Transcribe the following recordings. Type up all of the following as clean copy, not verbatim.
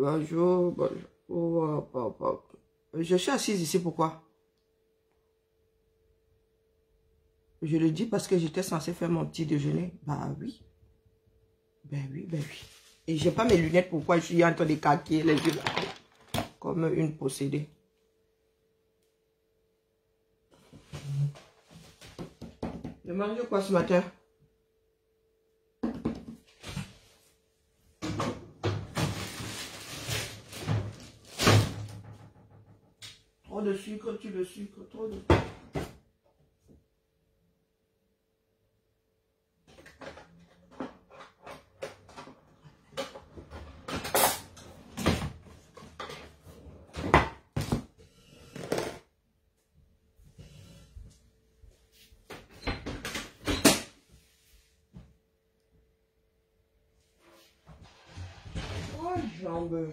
Bonjour, bonjour. Je suis assise ici, pourquoi? Je le dis parce que j'étais censée faire mon petit déjeuner. Bah oui. Ben oui. Et j'ai pas mes lunettes, pourquoi je suis en train de caquer les yeux là, comme une possédée. Je mange quoi ce matin? Trop de sucre, trop de... Oh, jambes.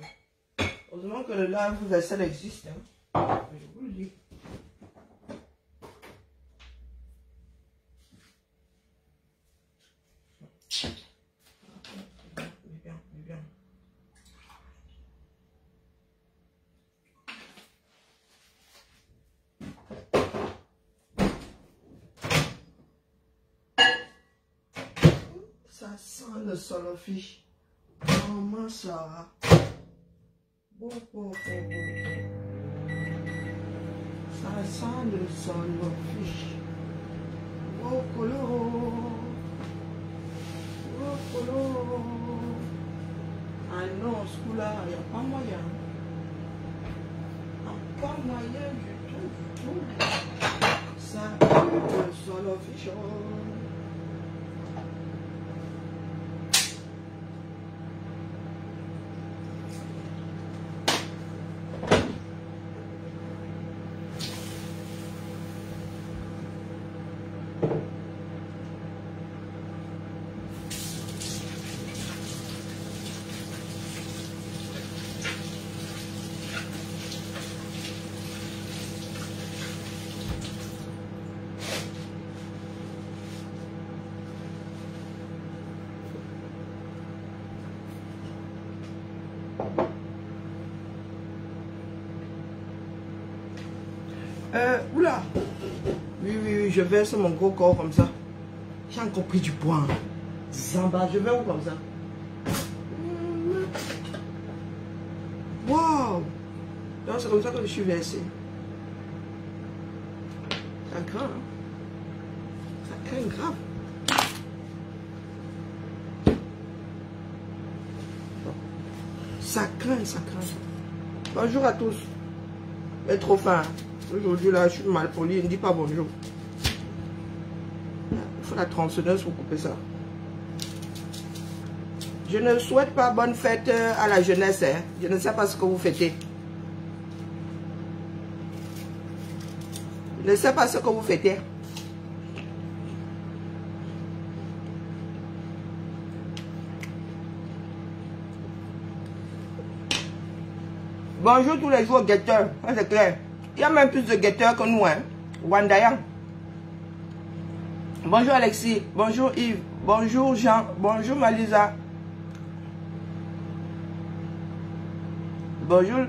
Heureusement que le lave-vaisselle existe. Hein. Je vous le dis. Bien. Ça sent le solofish. Comment ça? Bon. Ça sent le solofish. Ah non, ce coup-là, il n'y a pas moyen. Pas moyen du tout. Ça pue le solofish. Oula. Oui, je verse mon gros corps comme ça. J'ai encore pris du poids. Zamba, je vais où comme ça? Wow. Donc c'est comme ça que je suis versée. Ça craint. Hein? Ça craint grave. Ça craint. Bonjour à tous. Mais trop faim. Aujourd'hui là, je suis mal poli. Ne dis pas bonjour. Il faut la tronçonneuse pour couper ça. Je ne souhaite pas bonne fête à la jeunesse. Hein. Je ne sais pas ce que vous fêtez. Je ne sais pas ce que vous fêtez. Bonjour tous les jours guetteurs. C'est clair. Il y a même plus de guetteurs que nous. Hein. Wandayan. Bonjour Alexis. Bonjour Yves. Bonjour Jean. Bonjour Malisa. Bonjour.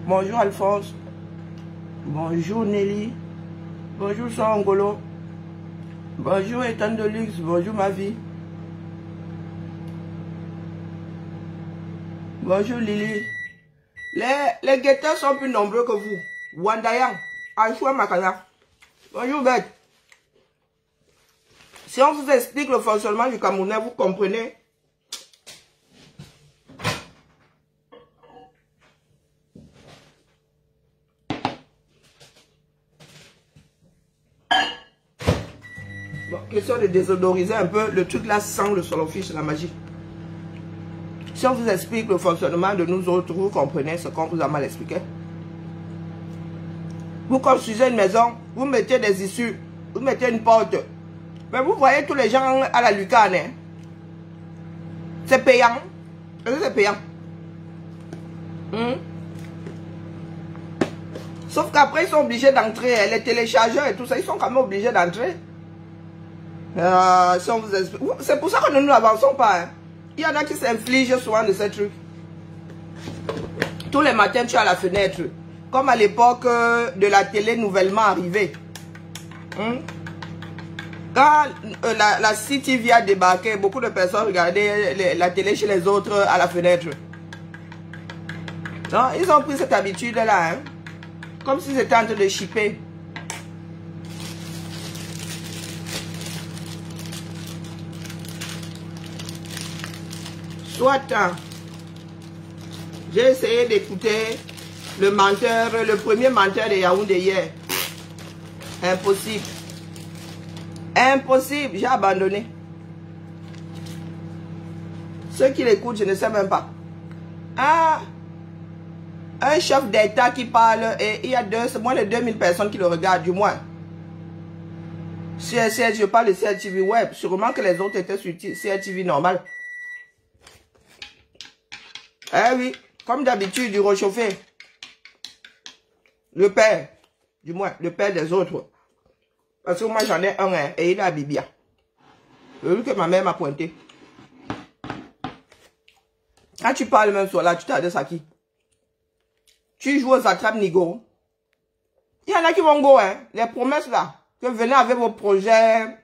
Bonjour Alphonse. Bonjour Nelly. Bonjour Songolo. Bonjour Ethan de Luxe. Bonjour ma vie. Bonjour Lily. Les guetteurs sont plus nombreux que vous. Wandayan. Achoua Makaya. Bonjour Beth. Si on vous explique le fonctionnement du Camerounais, vous comprenez. Bon, question de désodoriser un peu. Le truc là sent le solofish, la magie. Si on vous explique le fonctionnement de nous autres, vous comprenez ce qu'on vous a mal expliqué. Vous construisez une maison, vous mettez des issues, vous mettez une porte. Mais vous voyez tous les gens à la lucarne. Hein? C'est payant. C'est payant. Sauf qu'après, ils sont obligés d'entrer. Les téléchargeurs et tout ça, ils sont quand même obligés d'entrer. Si c'est pour ça que nous n'avançons pas. Hein? Il y en a qui s'infligent souvent de ces trucs. Tous les matins, tu es à la fenêtre. Comme à l'époque de la télé nouvellement arrivée. Quand la CTV a débarqué, beaucoup de personnes regardaient la télé chez les autres à la fenêtre. Non, ils ont pris cette habitude-là. Hein? Comme si c'était en train de chipper. Soit, j'ai essayé d'écouter le menteur, le premier menteur de Yaoundé hier. Impossible. Impossible, j'ai abandonné. Ceux qui l'écoutent, je ne sais même pas. Ah, un chef d'État qui parle et il y a moins de 2000 personnes qui le regardent, du moins. Je parle de CRTV Web. Sûrement que les autres étaient sur CRTV normal. Eh oui, comme d'habitude, du réchauffé. Le père, du moins, le père des autres. Parce que moi j'en ai un, hein, et il est à Bibia. Le vu que ma mère m'a pointé. Quand tu parles même sur là, tu t'adresses à qui? Tu joues aux attrapes nigo. Il y en a qui vont go, hein. Les promesses là, que venez avec vos projets,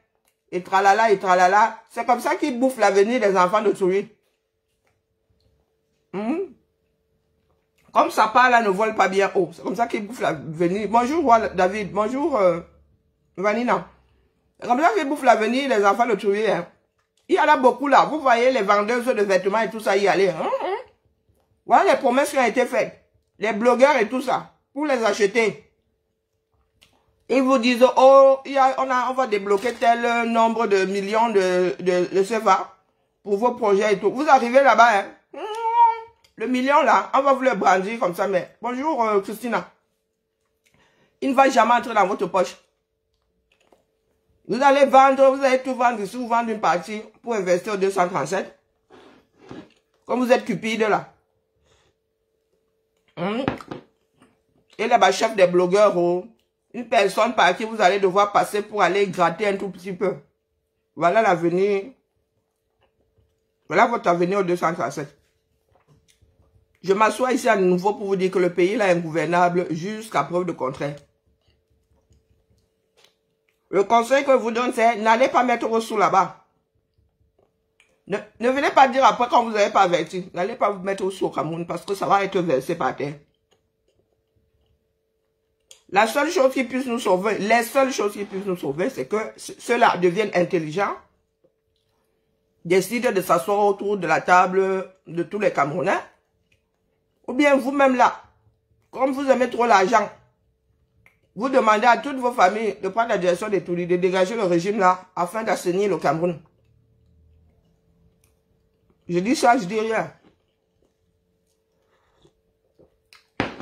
et tralala, et tralala. C'est comme ça qu'ils bouffent l'avenir des enfants de Toury. Comme ça part là, ne vole pas bien haut. C'est comme ça qu'ils bouffent l'avenir. Bonjour David, bonjour Vanina. C'est comme ça qu'ils bouffent l'avenir des enfants de Toury. Hein. Il y en a beaucoup là. Vous voyez les vendeuses de vêtements et tout ça y aller. Voilà les promesses qui ont été faites. Les blogueurs et tout ça. Pour les acheter. Ils vous disent, oh, on va débloquer tel nombre de millions de CFA pour vos projets et tout. Vous arrivez là-bas, hein. Le million là, on va vous le brandir comme ça, mais bonjour Christina. Il ne va jamais entrer dans votre poche. Vous allez vendre, vous allez tout vendre ici, vous vendre une partie pour investir au 237. Comme vous êtes cupide là. Et là-bas, chef des blogueurs, une personne par qui vous allez devoir passer pour aller gratter un tout petit peu. Voilà l'avenir. Voilà votre avenir au 237. Je m'assois ici à nouveau pour vous dire que le pays là est ingouvernable jusqu'à preuve de contraire. Le conseil que je vous donne, c'est n'allez pas mettre vos sous là-bas. Ne venez pas dire après quand vous n'avez pas averti. N'allez pas vous mettre vos sous au Cameroun parce que ça va être versé par terre. La seule chose qui puisse nous sauver, les seules choses qui puissent nous sauver, c'est que ceux-là deviennent intelligents, décident de s'asseoir autour de la table de tous les Camerounais. Ou bien vous-même là, comme vous aimez trop l'argent, vous demandez à toutes vos familles de prendre la direction des Touris, de dégager le régime là, afin d'assainir le Cameroun. Je dis ça, je dis rien.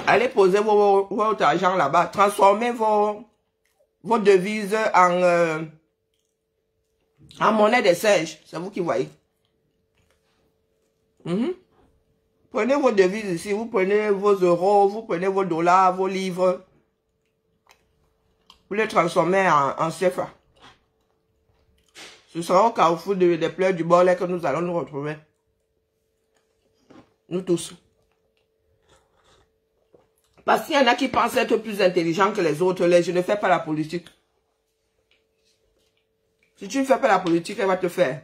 Allez poser votre argent là-bas, transformez vos devises en monnaie des singes. C'est vous qui voyez. Prenez vos devises ici, vous prenez vos euros, vous prenez vos dollars, vos livres. Vous les transformez en CFA. Ce sera au carrefour des pleurs du Borlé que nous allons nous retrouver. Nous tous. Parce qu'il y en a qui pensent être plus intelligents que les autres. Je ne fais pas la politique. Si tu ne fais pas la politique, elle va te faire.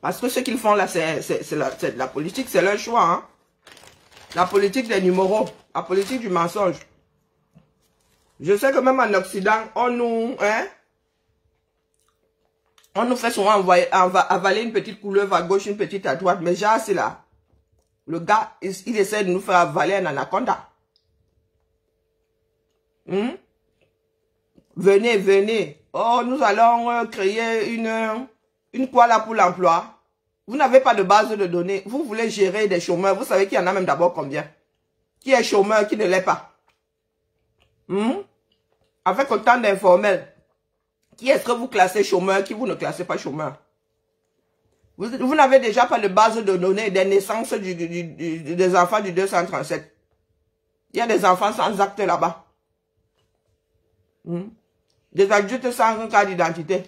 Parce que ce qu'ils font là, c'est la politique, c'est leur choix. Hein? La politique des numéros, la politique du mensonge. Je sais que même en Occident, on nous fait souvent avaler une petite couleuvre à gauche, une petite à droite. Mais déjà, c'est là. Le gars, il essaie de nous faire avaler un anaconda. Venez, venez. Oh, nous allons créer une quoi là pour l'emploi. Vous n'avez pas de base de données. Vous voulez gérer des chômeurs. Vous savez qu'il y en a même d'abord combien? Qui est chômeur, qui ne l'est pas? Avec autant d'informels. Qui est-ce que vous classez chômeur, qui vous ne classez pas chômeur? Vous n'avez déjà pas de base de données des naissances des enfants du 237. Il y a des enfants sans acte là-bas. Des adultes sans carte d'identité.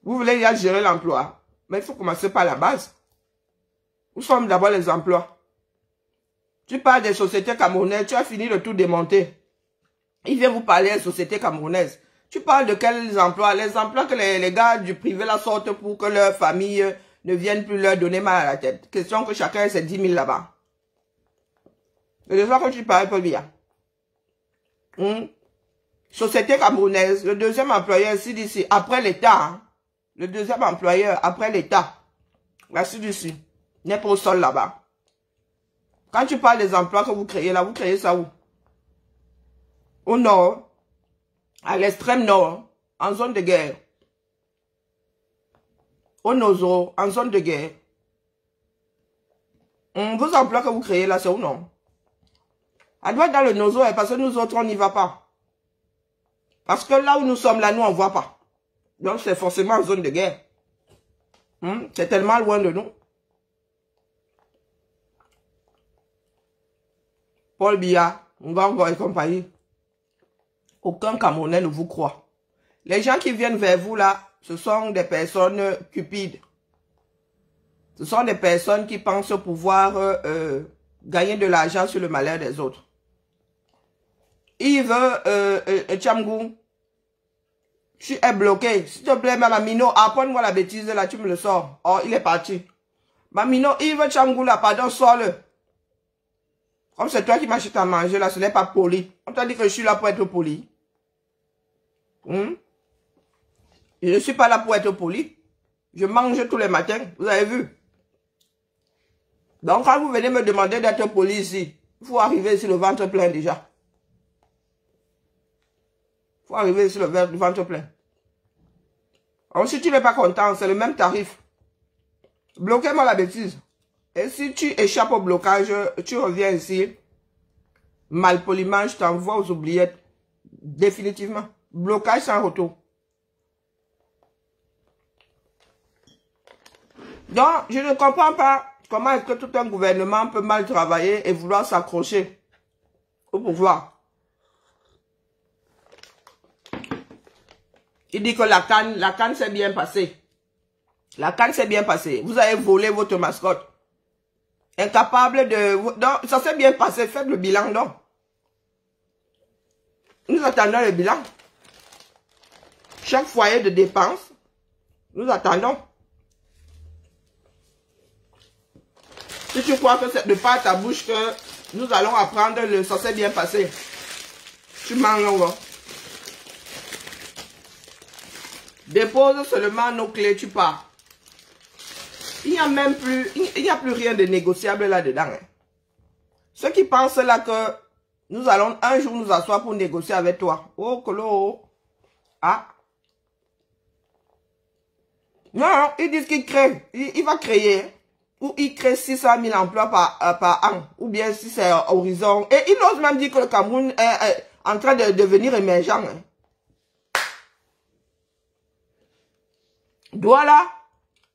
Vous voulez déjà gérer l'emploi. Mais il faut commencer par la base. Où sont d'abord les emplois? Tu parles des sociétés camerounaises, tu as fini de tout démonter. Il vient vous parler des sociétés camerounaises. Tu parles de quels emplois? Les emplois que les gars du privé la sortent pour que leur famille ne vienne plus leur donner mal à la tête. Question que chacun ait ses 10 000 là-bas. C'est de ça que tu parles, Paul Biya. Société camerounaise, le deuxième employeur, CDC, après l'État. Hein. Le deuxième employeur, après l'État. La CDC, n'est pas au sol là-bas. Quand tu parles des emplois que vous créez là, vous créez ça où? Au nord, à l'extrême nord, en zone de guerre. Au Nozo, en zone de guerre. Vos emplois que vous créez là, c'est où non? Elle doit être dans le Nozo, parce que nous autres, on n'y va pas. Parce que là où nous sommes, là, nous, on ne voit pas. Donc, c'est forcément en zone de guerre. C'est tellement loin de nous. Paul Biya, Ngongo et compagnie. Aucun Camerounais ne vous croit. Les gens qui viennent vers vous là, ce sont des personnes cupides. Ce sont des personnes qui pensent pouvoir gagner de l'argent sur le malheur des autres. Yves Tchamgou, tu es bloqué. S'il te plaît, Mamino, apprends-moi la bêtise là, tu me le sors. Oh, il est parti. Mamino, Yves Tchamgou là, pardon, sors-le. Comme c'est toi qui m'achètes à manger là, ce n'est pas poli. On t'a dit que je suis là pour être poli. Je ne suis pas là pour être poli. Je mange tous les matins. Vous avez vu? Donc, quand vous venez me demander d'être poli ici, il faut arriver ici le ventre plein déjà. Il faut arriver ici le ventre plein. Alors, si tu n'es pas content, c'est le même tarif. Bloquez-moi la bêtise. Et si tu échappes au blocage, tu reviens ici. Malpoliment, je t'envoie aux oubliettes. Définitivement. Blocage sans retour. Donc, je ne comprends pas comment est-ce que tout un gouvernement peut mal travailler et vouloir s'accrocher au pouvoir. Il dit que la canne s'est bien passée. La canne s'est bien passée. Vous avez volé votre mascotte. Incapable de... Donc, ça s'est bien passé. Faites le bilan, donc. Nous attendons le bilan. Chaque foyer de dépenses, nous attendons. Si tu crois que c'est de par ta bouche que nous allons apprendre le ça s'est bien passé, tu mens, non? Dépose seulement nos clés, tu pars. Il n'y a même plus, il n'y a plus rien de négociable là-dedans. Hein. Ceux qui pensent là que nous allons un jour nous asseoir pour négocier avec toi. Oh, Colo. Ah. Non, ils disent qu'il crée. Il va créer. Ou il crée 600 000 emplois par an. Ou bien si c'est horizon. Et il ose même dire que le Cameroun est en train de devenir émergent. Hein. Douala,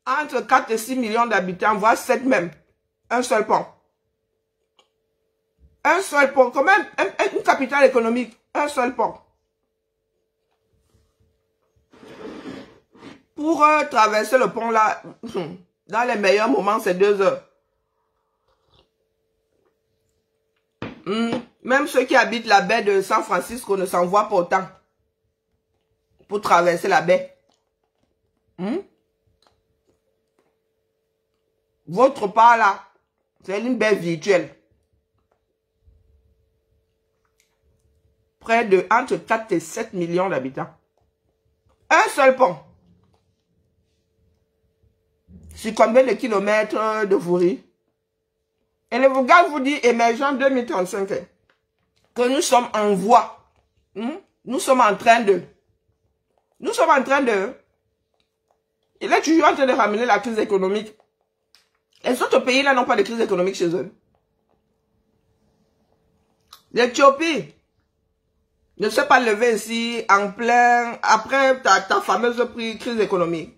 entre 4 et 6 millions d'habitants, voire 7 même. Un seul pont. Un seul pont. Quand même, une capitale économique. Un seul pont. Pour traverser le pont là, dans les meilleurs moments, c'est 2 heures. Même ceux qui habitent la baie de San Francisco ne s'envoient pas autant pour traverser la baie. Votre part là, c'est une baie virtuelle. Près de entre 4 et 7 millions d'habitants. Un seul pont. Sur combien de kilomètres de Vouri? Et le gars vous dit émergent 2035. Que nous sommes en voie. Nous sommes en train de. Nous sommes en train de. Il est toujours en train de ramener la crise économique. Les autres pays là n'ont pas de crise économique chez eux. L'Éthiopie ne s'est pas levé ici en plein, après ta fameuse crise économique.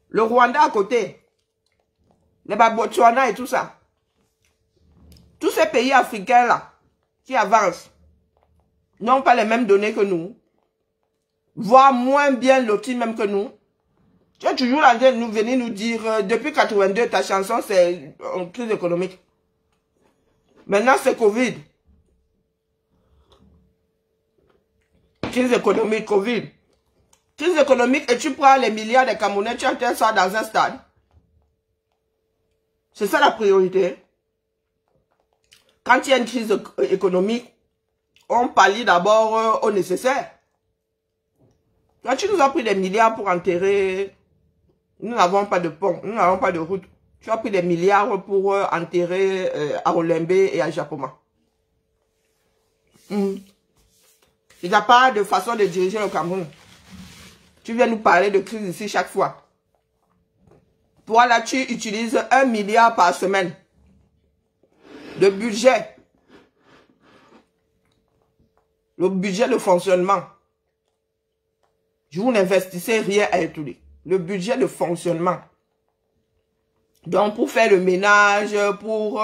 Le Rwanda à côté, les Botswana et tout ça. Tous ces pays africains là, qui avancent, n'ont pas les mêmes données que nous, voire moins bien lotis même que nous. Tu es toujours en train de nous venir nous dire, depuis 82, ta chanson, c'est une crise économique. Maintenant, c'est Covid. Crise économique, Covid. Crise économique, et tu prends les milliards de Camerounais, tu enterres ça dans un stade. C'est ça la priorité. Quand il y a une crise économique, on pallie d'abord au nécessaire. Quand tu nous as pris des milliards pour enterrer, nous n'avons pas de pont, nous n'avons pas de route. Tu as pris des milliards pour enterrer à Olembe et à Japoma. Il n'y a pas de façon de diriger le Cameroun. Tu viens nous parler de crise ici chaque fois. Toi là, tu utilises 1 milliard par semaine de budget. Le budget de fonctionnement. Vous n'investissez rien à étudier. Le budget de fonctionnement. Donc, pour faire le ménage, pour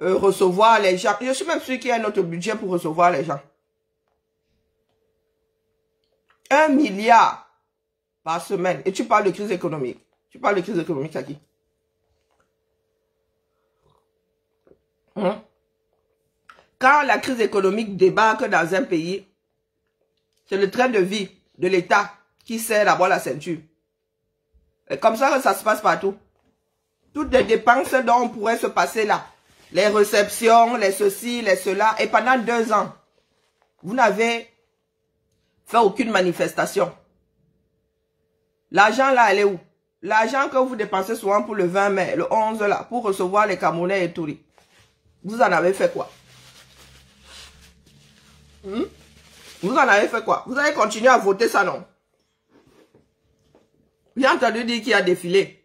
recevoir les gens. Je suis même sûr qu'il y a un autre budget pour recevoir les gens. 1 milliard par semaine. Et tu parles de crise économique. Tu parles de crise économique à qui? Quand la crise économique débarque dans un pays, c'est le train de vie de l'État qui serre d'abord la ceinture. Et comme ça que ça se passe partout. Toutes les dépenses dont on pourrait se passer là. Les réceptions, les ceci, les cela. Et pendant 2 ans, vous n'avez fait aucune manifestation. L'argent là, elle est où? L'argent que vous dépensez souvent pour le 20 mai, le 11 là, pour recevoir les Camerounais et tout. Vous en avez fait quoi? Vous en avez fait quoi? Vous allez continuer à voter ça, non? J'ai entendu dire qu'il y a défilé.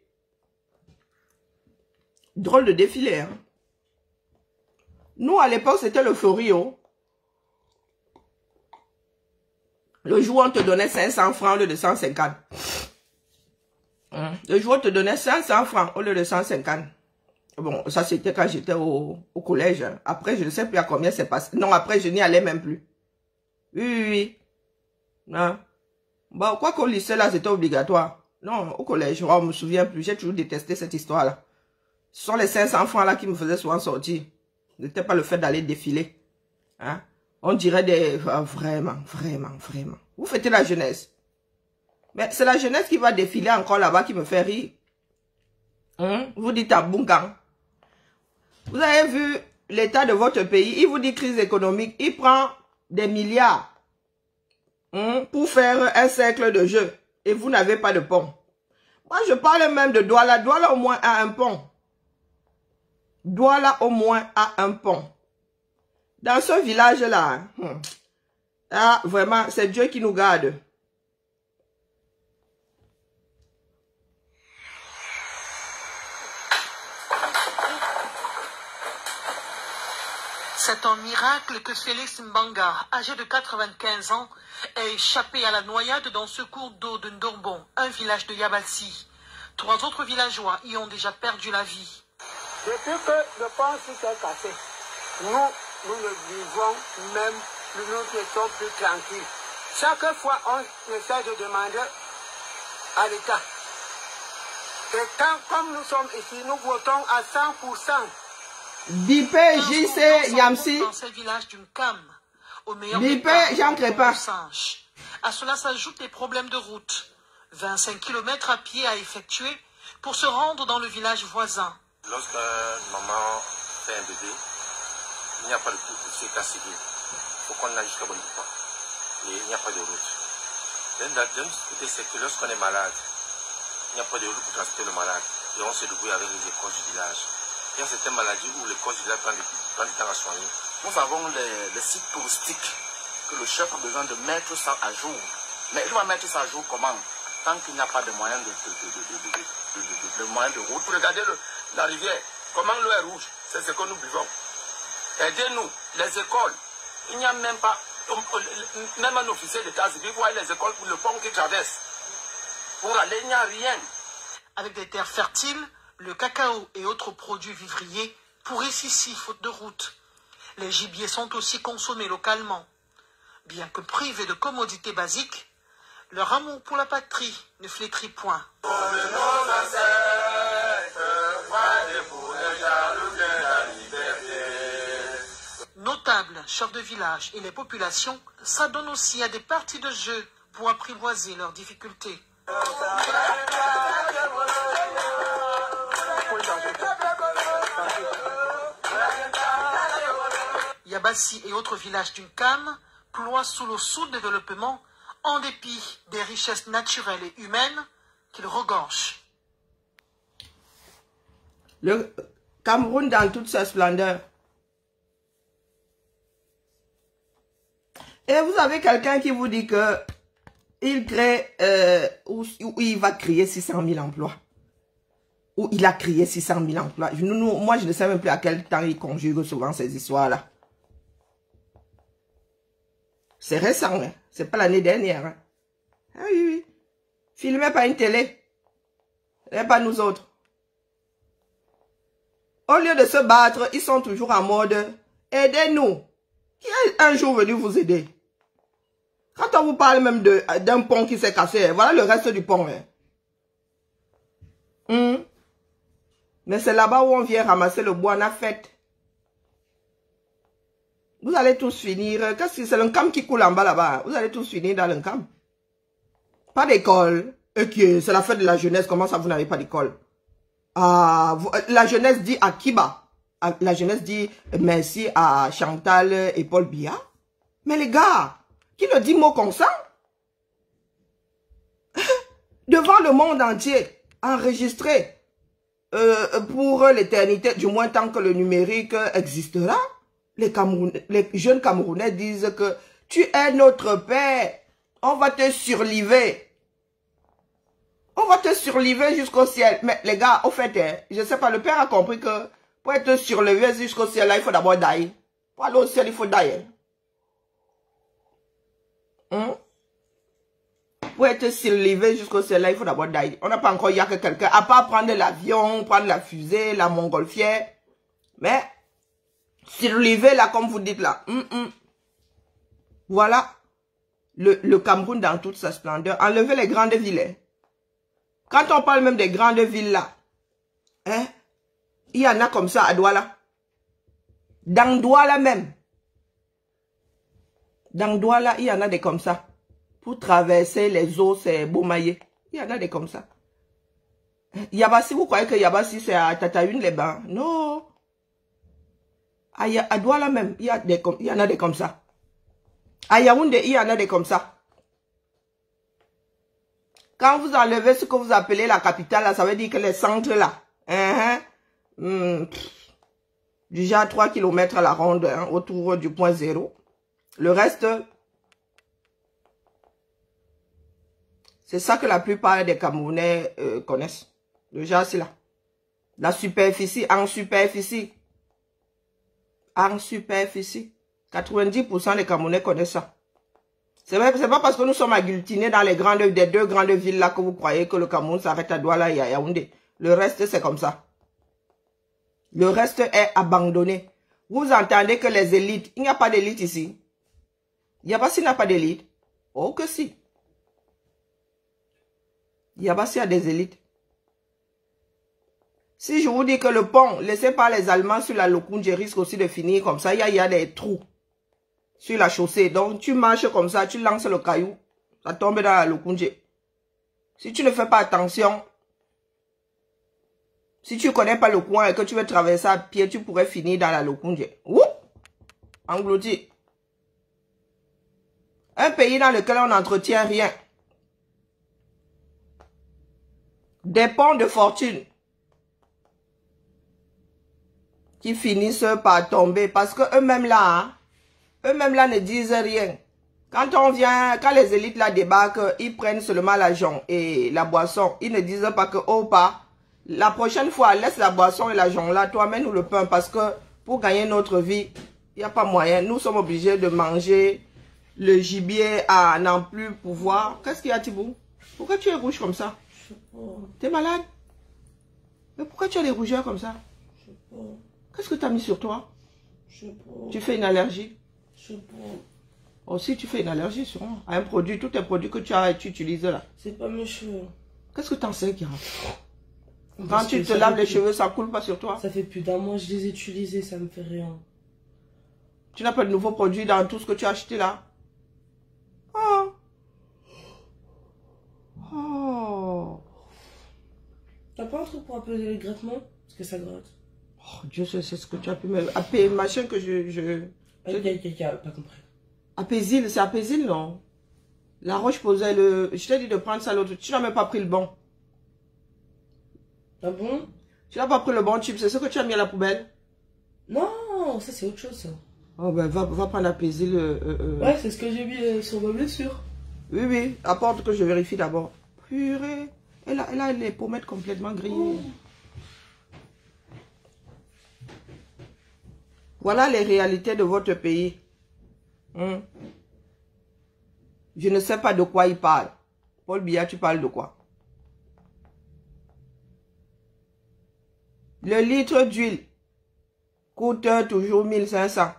Drôle de défilé, hein? Nous, à l'époque, c'était l'euphorie, oh. Le jour où on te donnait 500 francs au lieu de 150. Le jour où on te donnait 500 francs au lieu de 150. Bon, ça c'était quand j'étais au collège. Après, je ne sais plus à combien c'est passé. Non, après, je n'y allais même plus. Oui. Non. Bon, quoi qu'au lycée, là, c'était obligatoire. Non, au collège, on ne me souvient plus. J'ai toujours détesté cette histoire-là. Ce sont les 500 francs là qui me faisaient souvent sortir. Ce n'était pas le fait d'aller défiler. Hein? On dirait des... vraiment. Vous fêtez la jeunesse. Mais c'est la jeunesse qui va défiler encore là-bas qui me fait rire. Vous dites à Bungang. Vous avez vu l'état de votre pays. Il vous dit crise économique. Il prend des milliards pour faire un cercle de jeu. Et vous n'avez pas de pont. Moi, je parle même de Douala. Douala au moins a un pont. Douala au moins a un pont. Dans ce village-là, vraiment, c'est Dieu qui nous garde. C'est un miracle que Félix Mbanga, âgé de 95 ans, ait échappé à la noyade dans ce cours d'eau de Ndorbon, un village de Yabassi. 3 autres villageois y ont déjà perdu la vie. Depuis que le pont s'est cassé, nous ne vivons même plus, nous étions plus tranquilles. Chaque fois, on essaie de demander à l'État. Et comme nous sommes ici, nous votons à 100%. Bipé, JC, Yamsi. Dans ces villages d'une cam, au meilleur Bipé, Jean Crépa. À cela s'ajoutent les problèmes de route. 25 km à pied à effectuer pour se rendre dans le village voisin. Lorsque maman fait un bébé, il n'y a pas de état civil. Il faut qu'on aille jusqu'à Bondipa. Et il n'y a pas de route. D'un côté, c'est que lorsqu'on est malade, il n'y a pas de route pour transporter le malade. Et on se débrouille avec les écoles du village. Il y a certaines maladies où l'école du village prend du temps à soigner. Nous avons les sites touristiques que le chef a besoin de mettre ça à jour. Mais il va mettre ça à jour comment? Tant qu'il n'y a pas de moyen de route. Regardez la rivière, comment l'eau est rouge, c'est ce que nous buvons. Aidez-nous, les écoles, il n'y a même pas, même un officier d'état civil, vous voyez les écoles pour le pont qui traverse. Pour aller, il n'y a rien. Avec des terres fertiles, le cacao et autres produits vivriers pourrissent ici, faute de route. Les gibiers sont aussi consommés localement. Bien que privés de commodités basiques, Leur amour pour la patrie ne flétrit point. Notables, chefs de village et les populations s'adonnent aussi à des parties de jeu pour apprivoiser leurs difficultés. Yabassi et autres villages d'une Cam ploient sous le sous-développement en dépit des richesses naturelles et humaines qu'ils regorgent. Le Cameroun dans toute sa splendeur. Et vous avez quelqu'un qui vous dit que il crée, ou il va créer 600 000 emplois. Ou il a créé 600 000 emplois. Moi, je ne sais même plus à quel temps il conjugue souvent ces histoires-là. C'est récent, hein? C'est pas l'année dernière. Hein? Ah oui, oui. Filmé par une télé. Et pas nous autres. Au lieu de se battre, ils sont toujours en mode « Aidez-nous ». Qui est un jour venu vous aider? Quand on vous parle même d'un pont qui s'est cassé, voilà le reste du pont. Hein? Mais c'est là-bas où on vient ramasser le bois, on a fait. Vous allez tous finir. Qu'est-ce que c'est le cam qui coule en bas là-bas? Vous allez tous finir dans le cam. Pas d'école. Ok, c'est la fête de la jeunesse. Comment ça, vous n'avez pas d'école? Ah, la jeunesse dit à Kiba. La jeunesse dit merci à Chantal et Paul Biya. Mais les gars, qui le dit mot comme ça? Devant le monde entier, enregistré pour l'éternité, du moins tant que le numérique existera, les jeunes Camerounais disent que tu es notre père, on va te surliver. On va te surliver jusqu'au ciel. Mais les gars, au fait, je sais pas, le père a compris que pour être surlevé jusqu'au ciel, là, il faut d'abord die. Pour aller au ciel, il faut die. Pour être surlevé jusqu'au ciel, là, il faut d'abord die. On n'a pas encore, il y a que quelqu'un, à part prendre l'avion, prendre la fusée, la montgolfière. Mais, surlevé, là, comme vous dites là. Voilà le Cameroun dans toute sa splendeur. Enlevez les grandes villes. Quand on parle même des grandes villes là, hein, il y en a comme ça à Douala. Dans Douala même. Dans Douala, il y en a des comme ça. Pour traverser les eaux, c'est Bomaye. Il y en a des comme ça. Yabassi, vous croyez que Yabassi c'est à Tataoune les bains? Non. À Douala même, il y en a des comme ça. À Yaoundé, il y en a des comme ça. Quand vous enlevez ce que vous appelez la capitale, là, ça veut dire que les centres là, déjà 3 km à la ronde, hein, autour du point zéro. Le reste, c'est ça que la plupart des Camerounais connaissent. Déjà, c'est là. La superficie, en superficie. En superficie. 90% des Camerounais connaissent ça. C'est pas parce que nous sommes agglutinés dans les des deux grandes villes là que vous croyez que le Cameroun s'arrête à Douala et à Yaoundé. Le reste, c'est comme ça. Le reste est abandonné. Vous entendez que les élites, il n'y a pas d'élite ici. Yabassi n'a pas d'élite. Oh que si. Yabassi a des élites. Si je vous dis que le pont laissé par les Allemands sur la Lokoundje risque aussi de finir comme ça, il y a des trous sur la chaussée. Donc, tu marches comme ça, tu lances le caillou, ça tombe dans la Lokoundje. Si tu ne fais pas attention, si tu ne connais pas le coin et que tu veux traverser à pied, tu pourrais finir dans la Lokoundje. Ouh! Englouti. Un pays dans lequel on n'entretient rien. Des ponts de fortune qui finissent par tomber parce que eux-mêmes là, ne disent rien. Quand les élites là débarquent, ils prennent seulement l'argent et la boisson. Ils ne disent pas que, oh pas, la prochaine fois, laisse la boisson et l'argent là, toi mets-nous le pain parce que pour gagner notre vie, il n'y a pas moyen. Nous sommes obligés de manger le gibier à n'en plus pouvoir. Qu'est-ce qu'il y a, Thibou? Pourquoi tu es rouge comme ça? T'es malade? Mais pourquoi tu as des rougeurs comme ça? Qu'est-ce que tu as mis sur toi? Tu fais une allergie? Oh, si tu fais une allergie, sûrement. À un produit, tous tes produits que tu as et tu utilises là. C'est pas mes cheveux. Qu'est-ce que t'en sais, Kira? Quand tu te laves les cheveux, ça coule pas sur toi. Ça fait plus d'un mois, je les ai utilisés, ça me fait rien. Tu n'as pas de nouveaux produits dans tout ce que tu as acheté là? Oh. Oh. T'as pas un truc pour apaiser les grattements? Parce que ça gratte. Oh, Dieu sait ce que tu as pu me... Apaiser, machin que Ok, pas compris. Apaisil, c'est Apaisil, non? La Roche posait le... Je t'ai dit de prendre ça l'autre. Tu n'as même pas pris le bon. Ah bon? Tu n'as pas pris le bon tube, c'est ce que tu as mis à la poubelle? Non, ça c'est autre chose ça. Oh ben va prendre Apaisil. Ouais, c'est ce que j'ai mis sur ma blessure. Oui, apporte que je vérifie d'abord. Purée. Elle a les pommettes complètement grillées. Oh. Voilà les réalités de votre pays. Je ne sais pas de quoi il parle. Paul Biya, tu parles de quoi? Le litre d'huile coûte toujours 1500.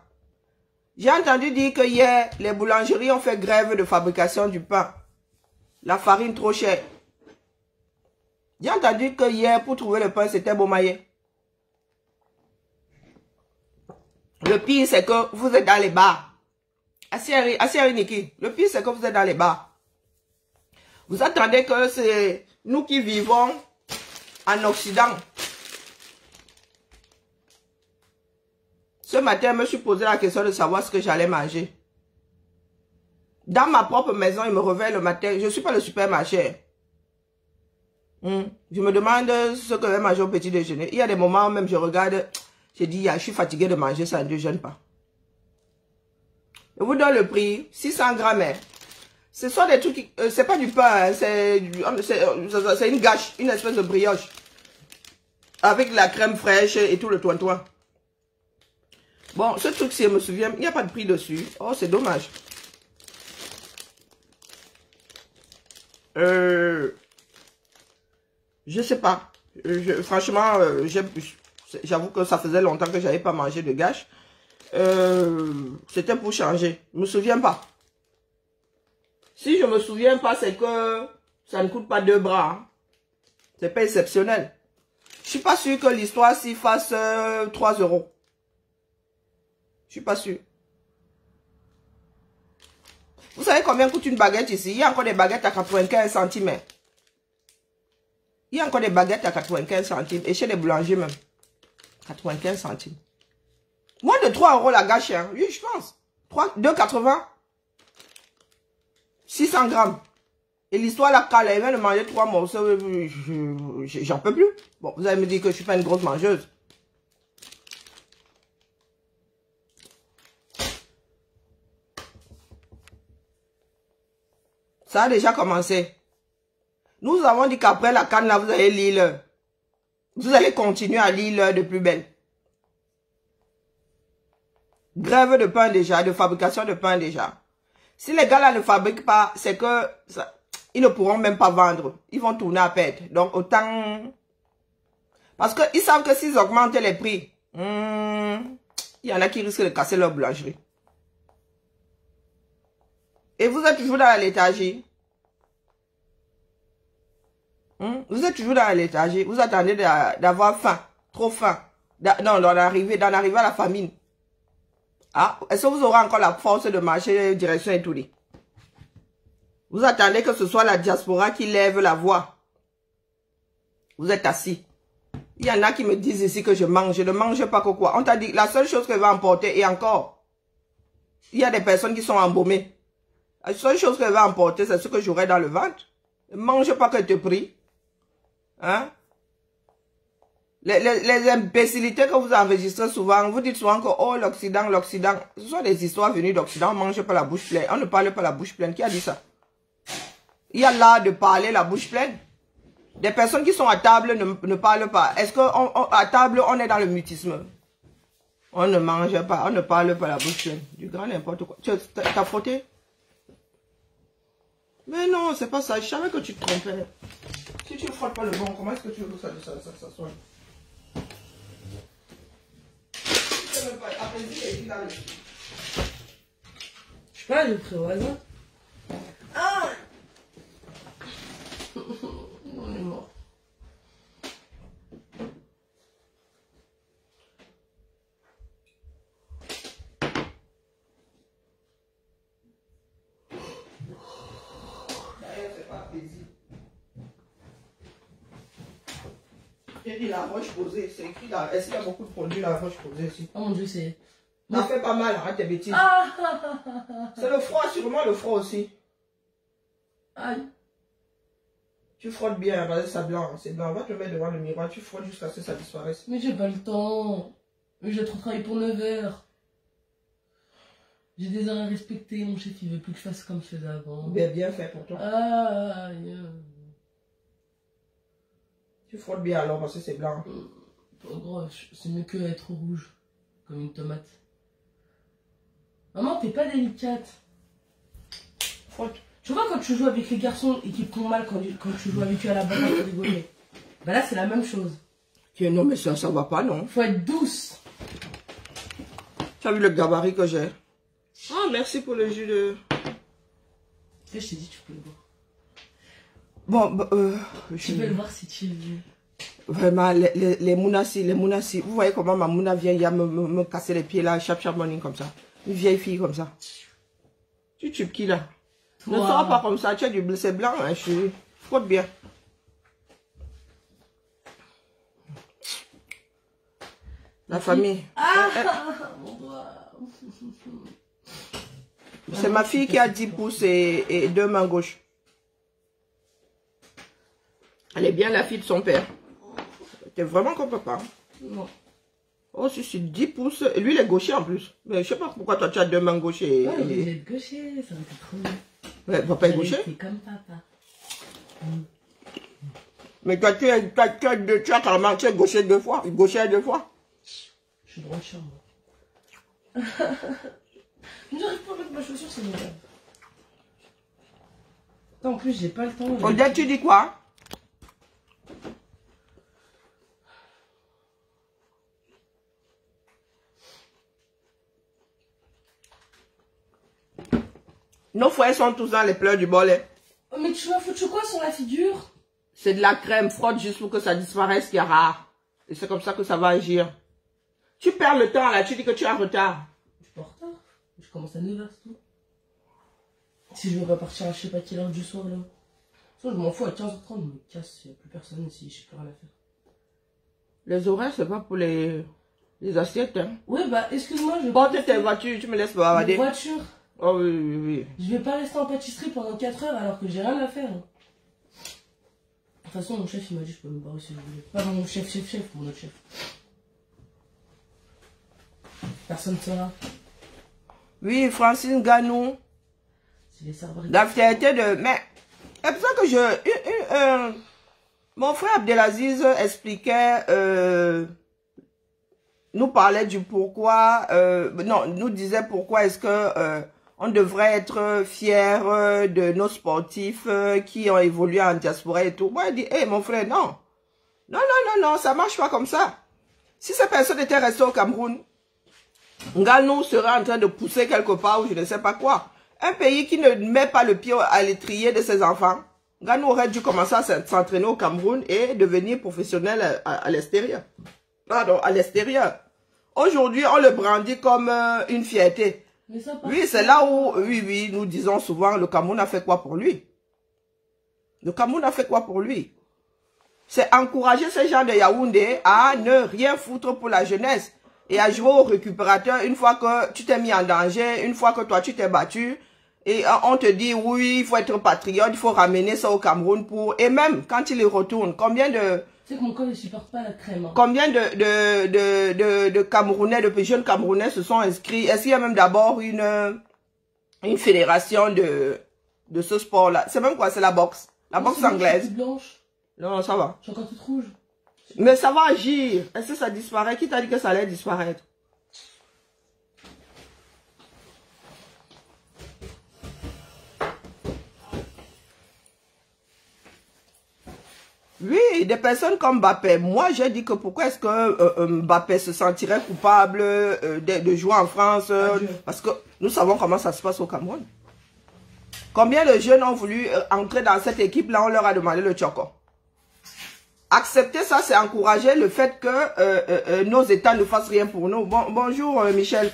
J'ai entendu dire que hier, les boulangeries ont fait grève de fabrication du pain. La farine trop chère. J'ai entendu que hier, pour trouver le pain, c'était Beaumaillé. Le pire, c'est que vous êtes dans les bars. Asiari Niki. Le pire, c'est que vous êtes dans les bars. Vous attendez que c'est nous qui vivons en Occident. Ce matin, je me suis posé la question de savoir ce que j'allais manger. Dans ma propre maison, il me réveille le matin. Je ne suis pas le supermarché. Je me demande ce que je vais manger au petit déjeuner. Il y a des moments où même je regarde, je dis, je suis fatigué de manger ça, je ne jeûne pas. Je vous donne le prix, 600 grammes. Ce sont des trucs, c'est pas du pain, c'est une gâche, une espèce de brioche. Avec la crème fraîche et tout le toin-toin. Bon, ce truc, si je me souviens, il n'y a pas de prix dessus. Oh, c'est dommage. Je sais pas. Franchement, j'avoue que ça faisait longtemps que j'avais pas mangé de gâche. C'était pour changer. Je me souviens pas. Si je me souviens pas, c'est que ça ne coûte pas 2 bras. Hein. C'est pas exceptionnel. Je suis pas sûr que l'histoire s'y fasse 3 €. Je suis pas sûr. Vous savez combien coûte une baguette ici? Il y a encore des baguettes à 95 centimes. Il y a encore des baguettes à 95 centimes. Et chez les boulangers même. 95 centimes. Moins de 3 € la gâche. Hein. Oui, je pense. 2,80. 600 grammes. Et l'histoire, la cale, elle vient de manger 3 morceaux. J'en peux plus. Bon, vous allez me dire que je suis pas une grosse mangeuse. Ça a déjà commencé. Nous avons dit qu'après la canne, là, vous allez lire. Vous allez continuer à lire de plus belle. Grève de pain déjà, de fabrication de pain déjà. Si les gars là ne fabriquent pas, c'est que ils ne pourront même pas vendre. Ils vont tourner à perte. Donc autant... Parce qu'ils savent que s'ils augmentent les prix, il y en a qui risquent de casser leur boulangerie. Et vous êtes toujours dans la léthargie. Vous êtes toujours dans la léthargie. Vous attendez d'avoir faim. Trop faim. Non, d'en arriver à la famine. Ah, est-ce que vous aurez encore la force de marcher direction Etouli? Vous attendez que ce soit la diaspora qui lève la voix. Vous êtes assis. Il y en a qui me disent ici que je mange. Je ne mange pas que quoi. On t'a dit, la seule chose que je vais emporter, et encore, il y a des personnes qui sont embaumées. La seule chose que je vais emporter, c'est ce que j'aurai dans le ventre. Ne mange pas que je te prie. Hein? Les imbécilités que vous enregistrez souvent, vous dites souvent que oh, l'Occident, ce sont des histoires venues d'Occident, on ne mange pas la bouche pleine. On ne parle pas la bouche pleine. Qui a dit ça? Il y a l'art de parler la bouche pleine. Des personnes qui sont à table ne parlent pas. Est-ce qu'à table, on est dans le mutisme? On ne mange pas, on ne parle pas la bouche pleine. Du grand n'importe quoi. Tu as frotté? Mais non, c'est pas ça. Je savais que tu te trompais. Si tu ne frottes pas le bon, comment est-ce que tu veux que ça soit? Je sais pas, j'ai pris au hasard. Ah. On est mort. J'ai dit la roche posée, c'est écrit là. Est-ce qu'il y a beaucoup de produits la roche posée ici? Oh mon dieu, c'est... Ça fait pas mal, arrête tes bêtises. C'est le froid, sûrement le froid aussi. Aïe. Tu frottes bien, parce que c'est blanc, c'est blanc. Va te mettre devant le miroir, tu frottes jusqu'à ce que ça disparaisse. Mais j'ai pas le temps. Mais j'ai trop travaillé pour 9 heures. J'ai des heures à respecter, mon chef il veut plus que je fasse comme je faisais avant. Bien fait pour toi. Aïe. Tu frottes bien alors parce que c'est blanc. Oh, gros, c'est mieux que être rouge, comme une tomate. Maman, t'es pas délicate. Frotte. Tu vois quand tu joues avec les garçons et qu'ils font mal quand tu joues avec eux à la balle pour rigoler. Bah là c'est la même chose. Non mais ça va pas non. Faut être douce. Tu as vu le gabarit que j'ai? Ah merci pour le jus de... Je t'ai dit tu peux le voir. Bon, Tu peux le voir si tu le veux. Vraiment, les mounassi, vous voyez comment ma mouna vient hier me casser les pieds là, chap morning comme ça. Une vieille fille comme ça. Tu tubes qui là? Ne sors pas comme ça, tu as du bleu, c'est blanc, hein, je suis... Frotte bien. La famille. Mon doigt. C'est ma fille qui a 10 pouces et 2 mains gauches. Elle est bien la fille de son père. T'es vraiment comme papa. Non. Oh, si, 10 pouces. Et lui, il est gaucher en plus. Mais je sais pas pourquoi toi, tu as 2 mains gauches et... Ouais, il est gaucher, ça me fait trop bien. Ouais, papa est gaucher. C'est comme papa. Mais toi, tu as carrément, tu es gaucher 2 fois. Gaucher 2 fois. Je suis droitière, moi. Je n'arrive pas à mettre ma chaussure, c'est normal. Attends, en plus, j'ai pas le temps. Odette, tu dis quoi? Nos frères sont tous dans les pleurs du bolet. Oh, mais tu m'as foutu quoi sur la figure? C'est de la crème, frotte juste pour que ça disparaisse, Chiara. Et c'est comme ça que ça va agir. Tu perds le temps là, tu dis que tu es en retard. Je suis pas en retard. Je commence à 9h, c'est tout. Si je veux pas partir à je sais pas quelle heure du soir là. Je m'en fous à 15h30, je me casse, il n'y a plus personne ici, je sais plus rien à faire. Les horaires, c'est pas pour les assiettes. Hein. Oui, bah excuse-moi, je vais porte tes voitures, tu me laisses bavader. Une voiture. Oh oui. Je vais pas rester en pâtisserie pendant 4 heures alors que j'ai rien à faire. De toute façon, mon chef il m'a dit je peux me barrer si je voulais. Pas mon chef, mon autre chef. Personne ne sera. Oui, Francine Ganou. C'est les serveurs. La fierté de... Mais, c'est pour ça que je... mon frère Abdelaziz expliquait... nous parlait du pourquoi... non, nous disait pourquoi est-ce que... on devrait être fiers de nos sportifs qui ont évolué en diaspora et tout. Moi, il dit, hé, mon frère, non. Non, ça marche pas comme ça. Si ces personnes étaient restées au Cameroun, Nganou serait en train de pousser quelque part ou je ne sais pas quoi. Un pays qui ne met pas le pied à l'étrier de ses enfants, Nganou aurait dû commencer à s'entraîner au Cameroun et devenir professionnel à l'extérieur. Pardon, à l'extérieur. Aujourd'hui, on le brandit comme une fierté. Oui, c'est là où, oui, nous disons souvent, le Cameroun a fait quoi pour lui? Le Cameroun a fait quoi pour lui? C'est encourager ces gens de Yaoundé à ne rien foutre pour la jeunesse et à jouer au récupérateur une fois que tu t'es mis en danger, une fois que toi tu t'es battu et on te dit oui, il faut être patriote, il faut ramener ça au Cameroun pour... Et même quand il y retourne, combien de... Tu sais que mon corps ne supporte pas la crème. Hein. Combien de Camerounais, de jeunes Camerounais se sont inscrits? Est-ce qu'il y a même d'abord une fédération de ce sport-là? C'est même quoi? C'est la boxe. La boxe anglaise. Je suis blanche. Non, ça va. Je suis encore toute rouge. Mais ça va agir. Est-ce que ça disparaît? Qui t'a dit que ça allait disparaître? Oui, des personnes comme Mbappé. Moi, j'ai dit que pourquoi est-ce que Mbappé se sentirait coupable de jouer en France parce que nous savons comment ça se passe au Cameroun. Combien de jeunes ont voulu entrer dans cette équipe-là, on leur a demandé le tchoko. Accepter ça, c'est encourager le fait que nos États ne fassent rien pour nous. Bonjour Michel.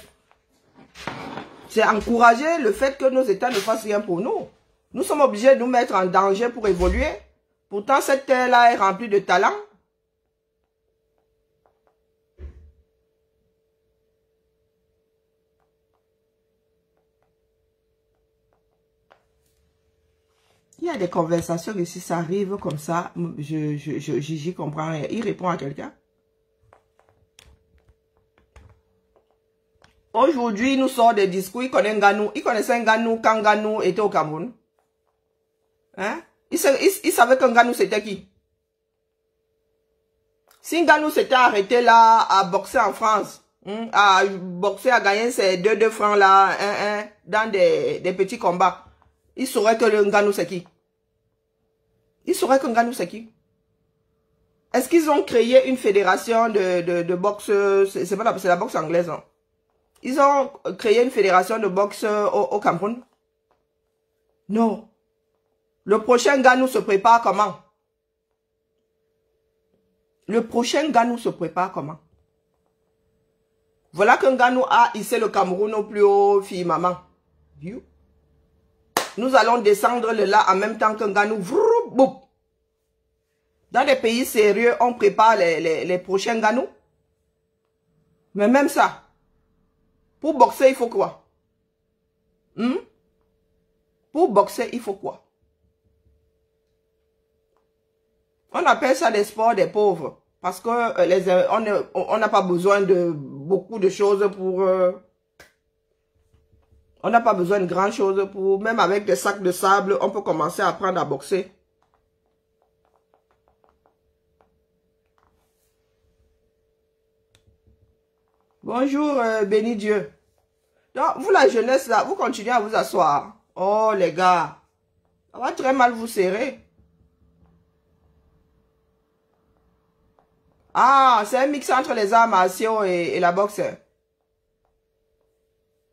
C'est encourager le fait que nos États ne fassent rien pour nous. Nous sommes obligés de nous mettre en danger pour évoluer. Pourtant, cette terre-là est remplie de talents. Il y a des conversations ici, ça arrive comme ça. J'y comprends rien. Il répond à quelqu'un. Aujourd'hui, il nous sort des discours. Il connaît Nganou. Il connaissait Nganou quand Nganou était au Cameroun. Hein? Il savait que Nganou c'était qui? Si Nganou s'était arrêté là à boxer en France, à boxer, à gagner ces 2 francs là, dans des petits combats, il saurait que le Nganou c'est qui? Il saurait que Nganou c'est qui? Est-ce qu'ils ont créé une fédération de boxe? C'est la boxe anglaise. Hein? Ils ont créé une fédération de boxe au Cameroun? Non. Le prochain Nganou se prépare comment? Le prochain Nganou se prépare comment? Voilà qu'un Nganou a hissé le Cameroun au plus haut firmament. Nous allons descendre le là en même temps qu'un Nganou. Dans des pays sérieux, on prépare les prochains Nganou. Mais même ça, pour boxer, il faut quoi? Pour boxer, il faut quoi? On appelle ça des sports des pauvres. Parce que on n'a pas besoin de beaucoup de choses pour... on n'a pas besoin de grand chose pour... Même avec des sacs de sable, on peut commencer à apprendre à boxer. Bonjour, béni Dieu. Donc, vous la jeunesse là, vous continuez à vous asseoir. Oh les gars, ça va très mal vous serrer. Ah, c'est un mix entre les arts martiaux et la boxe.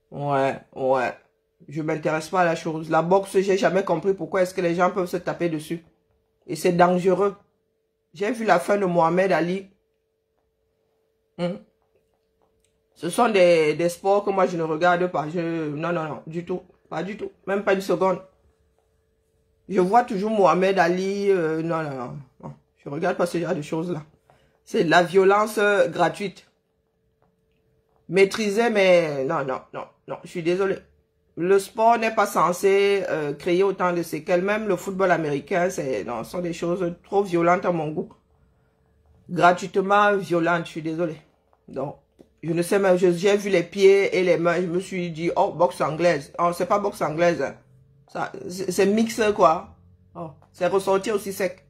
Ouais. Je m'intéresse pas à la chose. La boxe, j'ai jamais compris pourquoi est-ce que les gens peuvent se taper dessus. Et c'est dangereux. J'ai vu la fin de Mohamed Ali. Ce sont des sports que moi je ne regarde pas. Non, du tout. Pas du tout. Même pas une seconde. Je vois toujours Mohamed Ali. Non. Je regarde pas ce genre de choses-là. C'est de la violence gratuite. Maîtrisée, mais non. Je suis désolé. Le sport n'est pas censé créer autant de séquelles. Même le football américain, ce sont des choses trop violentes à mon goût. Gratuitement violentes, je suis désolé. Donc, je ne sais même, j'ai vu les pieds et les mains, je me suis dit, oh, boxe anglaise. Oh, c'est pas boxe anglaise. Hein. C'est mix, quoi. Oh, c'est ressorti aussi sec.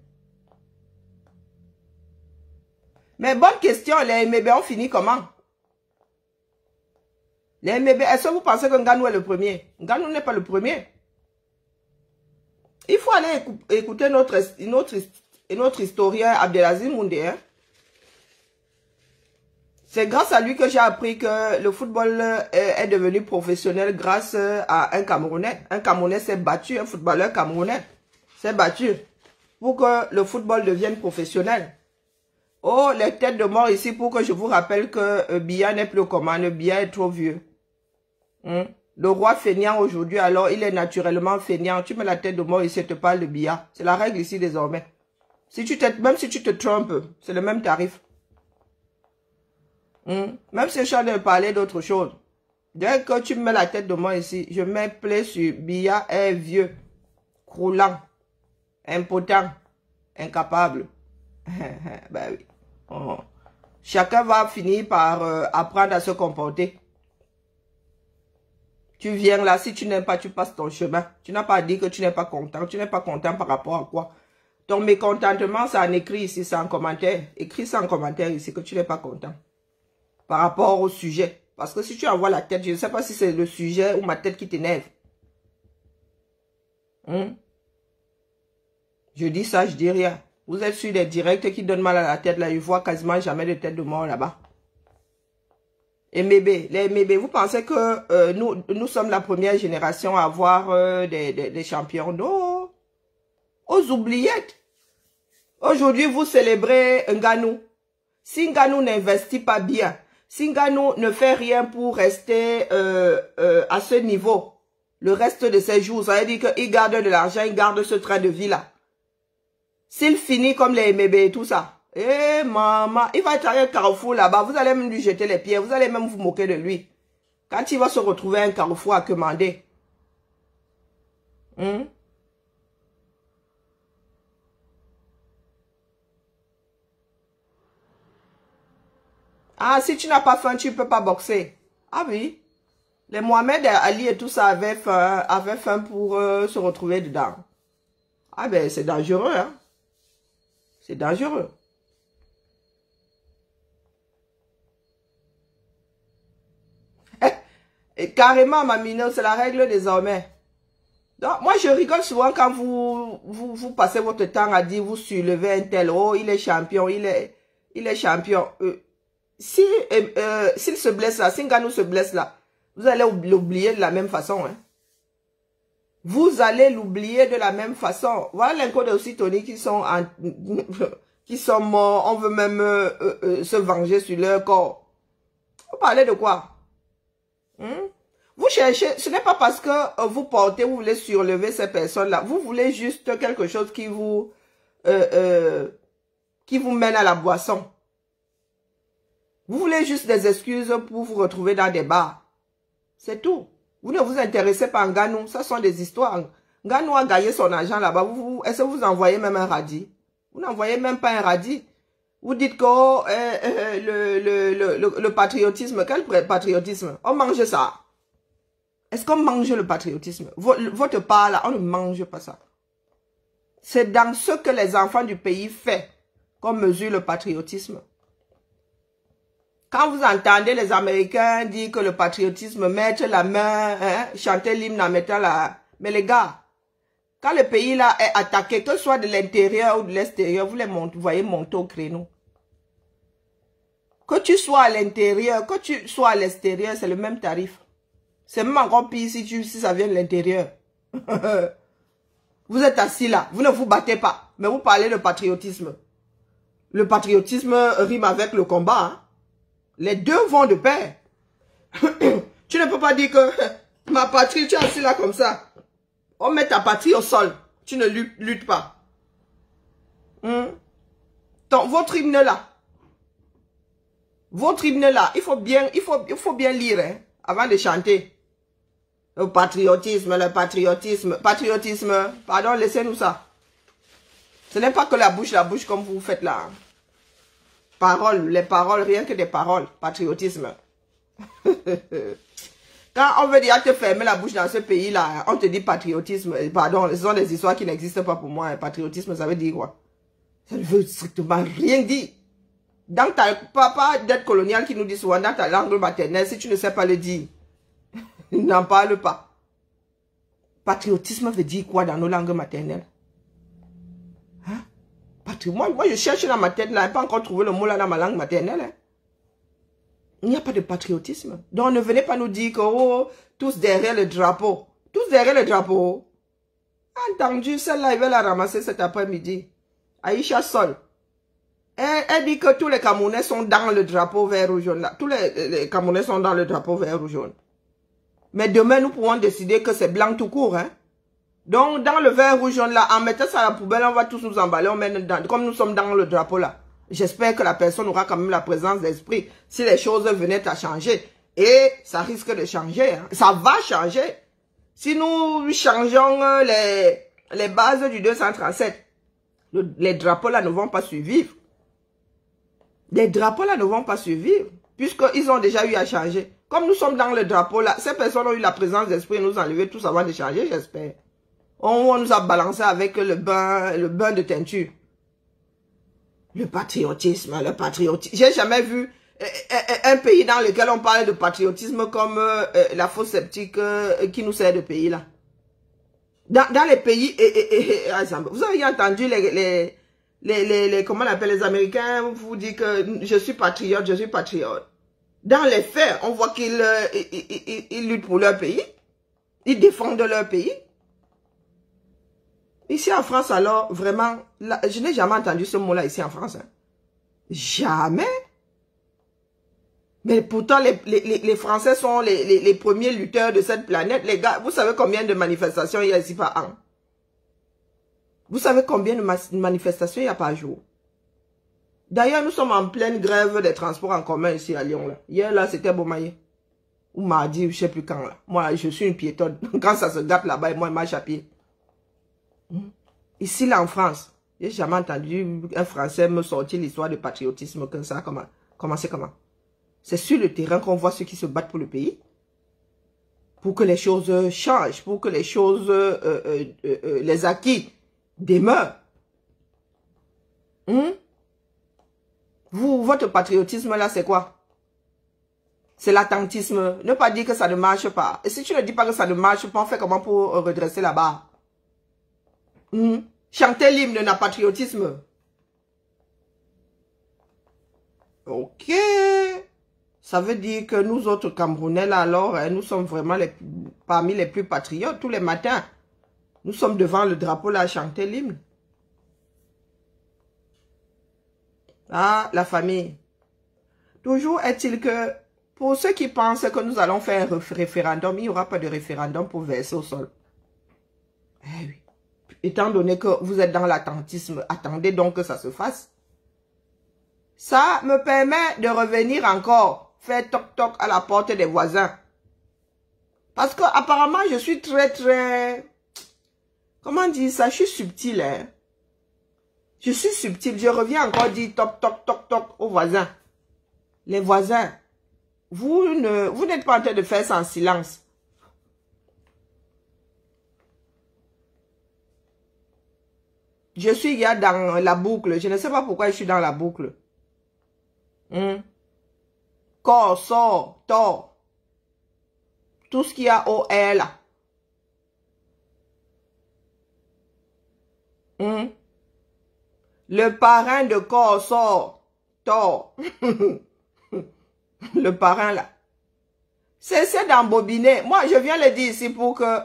Mais bonne question, les MB ont fini comment? Les MB, est-ce que vous pensez que Nganou est le premier? Nganou n'est pas le premier. Il faut aller écouter notre historien Abdelaziz Moundé. Hein? C'est grâce à lui que j'ai appris que le football est devenu professionnel grâce à un Camerounais. Un Camerounais s'est battu, un footballeur camerounais s'est battu pour que le football devienne professionnel. Oh, les têtes de mort ici pour que je vous rappelle que Biya n'est plus aux commandes. Biya est trop vieux. Le roi feignant aujourd'hui, alors il est naturellement feignant. Tu mets la tête de mort ici et te parle de Biya. C'est la règle ici désormais. Même si tu te trompes, c'est le même tarif. Même si je suis en train de parler d'autre chose. Dès que tu mets la tête de mort ici, je mets play sur Biya est vieux, croulant, impotent, incapable. Ben oui. Oh. Chacun va finir par apprendre à se comporter. Tu viens là, si tu n'aimes pas, tu passes ton chemin. Tu n'as pas dit que tu n'es pas content. Tu n'es pas content par rapport à quoi? Ton mécontentement, c'est en écrit ici, c'est en commentaire. Écris ça en commentaire ici que tu n'es pas content. Par rapport au sujet. Parce que si tu envoies la tête, je ne sais pas si c'est le sujet ou ma tête qui t'énerve. Je dis ça, je dis rien. Vous êtes sur des directs qui donnent mal à la tête, là. Je vois quasiment jamais de tête de mort là-bas. Et les Mébé, vous pensez que nous sommes la première génération à avoir des champions? Non. Aux oubliettes. Aujourd'hui, vous célébrez Ngannou. Si Ngannou n'investit pas bien, si Ngannou ne fait rien pour rester à ce niveau, le reste de ses jours, ça veut dire qu'il garde de l'argent, il garde ce train de vie-là. S'il finit comme les Mébé et tout ça, eh maman, il va être à un carrefour là-bas, vous allez même lui jeter les pieds, vous allez même vous moquer de lui. Quand il va se retrouver à un carrefour à commander. Ah, si tu n'as pas faim, tu ne peux pas boxer. Ah oui. Les Mohamed Ali et tout ça avaient faim pour se retrouver dedans. Ah ben, c'est dangereux, hein. C'est dangereux. Et carrément, Mamino, c'est la règle désormais. Donc, moi, je rigole souvent quand vous passez votre temps à dire, vous soulevez un tel, oh, il est champion, il est champion. S'il se blesse là, si Ngannou se blesse là, vous allez l'oublier de la même façon. Hein. Vous allez l'oublier de la même façon. Voilà l'inco de aussi Tony qui sont morts. On veut même se venger sur leur corps. Vous parlez de quoi? Vous cherchez, ce n'est pas parce que vous portez, vous voulez surlever ces personnes-là. Vous voulez juste quelque chose qui vous mène à la boisson. Vous voulez juste des excuses pour vous retrouver dans des bars. C'est tout. Vous ne vous intéressez pas à Ngannou. Ça sont des histoires. Ngannou a gagné son argent là-bas. Est-ce que vous envoyez même un radis? Vous n'envoyez même pas un radis. Vous dites que le patriotisme, quel patriotisme? On mange ça. Est-ce qu'on mange le patriotisme? Votre part là, on ne mange pas ça. C'est dans ce que les enfants du pays font qu'on mesure le patriotisme. Quand vous entendez les Américains dire que le patriotisme, mettre la main, hein, chanter l'hymne en mettant la... Mais les gars, quand le pays là est attaqué, que ce soit de l'intérieur ou de l'extérieur, vous les voyez monter au créneau. Que tu sois à l'intérieur, que tu sois à l'extérieur, c'est le même tarif. C'est même encore pire si ça vient de l'intérieur. Vous êtes assis là, vous ne vous battez pas, mais vous parlez de patriotisme. Le patriotisme rime avec le combat, hein. Les deux vont de pair. Tu ne peux pas dire que ma patrie, tu es assis là comme ça. On met ta patrie au sol. Tu ne luttes pas. Donc, votre hymne là. Votre hymne là, il faut bien lire hein, avant de chanter. Le patriotisme. Patriotisme. Pardon, laissez-nous ça. Ce n'est pas que la bouche comme vous faites là. Hein. Paroles, les paroles, rien que des paroles. Patriotisme. Quand on veut dire te fermer la bouche dans ce pays-là, on te dit patriotisme. Pardon, ce sont des histoires qui n'existent pas pour moi. Patriotisme, ça veut dire quoi? Ça ne veut strictement rien dire. Dans ta papa d'aide coloniale qui nous dit souvent dans ta langue maternelle, si tu ne sais pas le dire, n'en parle pas. Patriotisme veut dire quoi dans nos langues maternelles? Moi, je cherche dans ma tête, là, je n'ai pas encore trouvé le mot là dans ma langue maternelle. Hein. Il n'y a pas de patriotisme. Donc, ne venez pas nous dire que, oh, tous derrière le drapeau. Tous derrière le drapeau. Entendu, celle-là, il va la ramasser cet après-midi. Aïcha Sol. Elle dit que tous les Camerounais sont dans le drapeau vert ou jaune. Là. Tous les Camerounais sont dans le drapeau vert ou jaune. Mais demain, nous pourrons décider que c'est blanc tout court, hein. Donc, dans le vert rouge jaune là, en mettant ça à la poubelle, on va tous nous emballer, on met dans, comme nous sommes dans le drapeau là. J'espère que la personne aura quand même la présence d'esprit si les choses venaient à changer. Et ça risque de changer, hein. Ça va changer. Si nous changeons les bases du 237, les drapeaux là ne vont pas survivre. Les drapeaux là ne vont pas survivre, puisqu'ils ont déjà eu à changer. Comme nous sommes dans le drapeau là, ces personnes ont eu la présence d'esprit et nous enlever tous avant de changer, j'espère. On nous a balancé avec le bain de teinture. Le patriotisme. J'ai jamais vu un pays dans lequel on parle de patriotisme comme la fausse sceptique qui nous sert de pays là. Dans les pays, vous avez entendu comment on appelle les Américains, vous dit que je suis patriote, je suis patriote. Dans les faits, on voit qu'ils luttent pour leur pays. Ils défendent leur pays. Ici en France, alors, vraiment, là, je n'ai jamais entendu ce mot-là ici en France. Hein. Jamais. Mais pourtant, les Français sont les premiers lutteurs de cette planète. Les gars, vous savez combien de manifestations il y a ici par an? Vous savez combien de manifestations il y a par jour? D'ailleurs, nous sommes en pleine grève des transports en commun ici à Lyon. Là. Hier, là, c'était Beaumaillé. Ou mardi, je ne sais plus quand. Là. Moi, je suis une piétonne. Quand ça se gâte là-bas, moi, je marche à pied. Ici, là, en France, je n'ai jamais entendu un Français me sortir l'histoire de patriotisme comme ça. Comment? C'est sur le terrain qu'on voit ceux qui se battent pour le pays. Pour que les choses changent. Pour que les choses, les acquis demeurent. Votre patriotisme là, c'est quoi? C'est l'attentisme. Ne pas dire que ça ne marche pas. Et si tu ne dis pas que ça ne marche pas, on fait comment pour redresser la barre? Chanter l'hymne d'un patriotisme. Ok. Ça veut dire que nous autres Camerounais là, alors, nous sommes vraiment parmi les plus patriotes. Tous les matins, nous sommes devant le drapeau là à chanter l'hymne. Ah, la famille. Toujours est-il que, pour ceux qui pensent que nous allons faire un référendum, il n'y aura pas de référendum pour verser au sol. Eh oui. Étant donné que vous êtes dans l'attentisme, attendez donc que ça se fasse. Ça me permet de revenir encore, faire toc-toc à la porte des voisins. Parce que apparemment, je suis très... Comment dire ça? Je suis subtil, hein. Je suis subtil. Je reviens encore dire toc, toc, toc, toc aux voisins. Les voisins, vous n'êtes pas en train de faire ça en silence. Je suis dans la boucle. Je ne sais pas pourquoi je suis dans la boucle. Corps, sort, tort. Tout ce qu'il y a au R là. Le parrain de corps sort, tort. Le parrain là. Cessez d'embobiner. Moi, je viens le dire ici pour que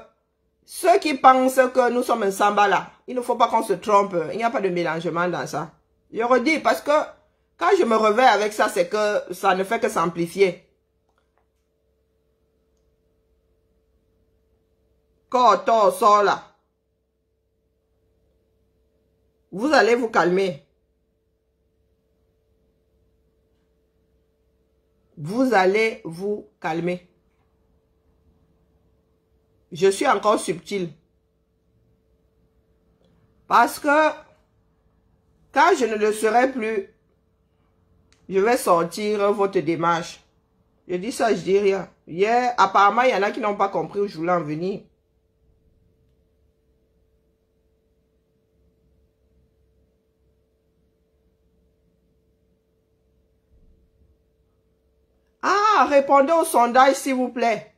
ceux qui pensent que nous sommes un samba là, il ne faut pas qu'on se trompe. Il n'y a pas de mélangement dans ça. Je redis parce que quand je me réveille avec ça, c'est que ça ne fait que s'amplifier. Corps, tort, sort là. Vous allez vous calmer. Vous allez vous calmer. Je suis encore subtil. Parce que quand je ne le serai plus, je vais sortir votre démarche. Je dis ça, je dis rien. Hier, apparemment, il y en a qui n'ont pas compris où je voulais en venir. Ah, répondez au sondage, s'il vous plaît.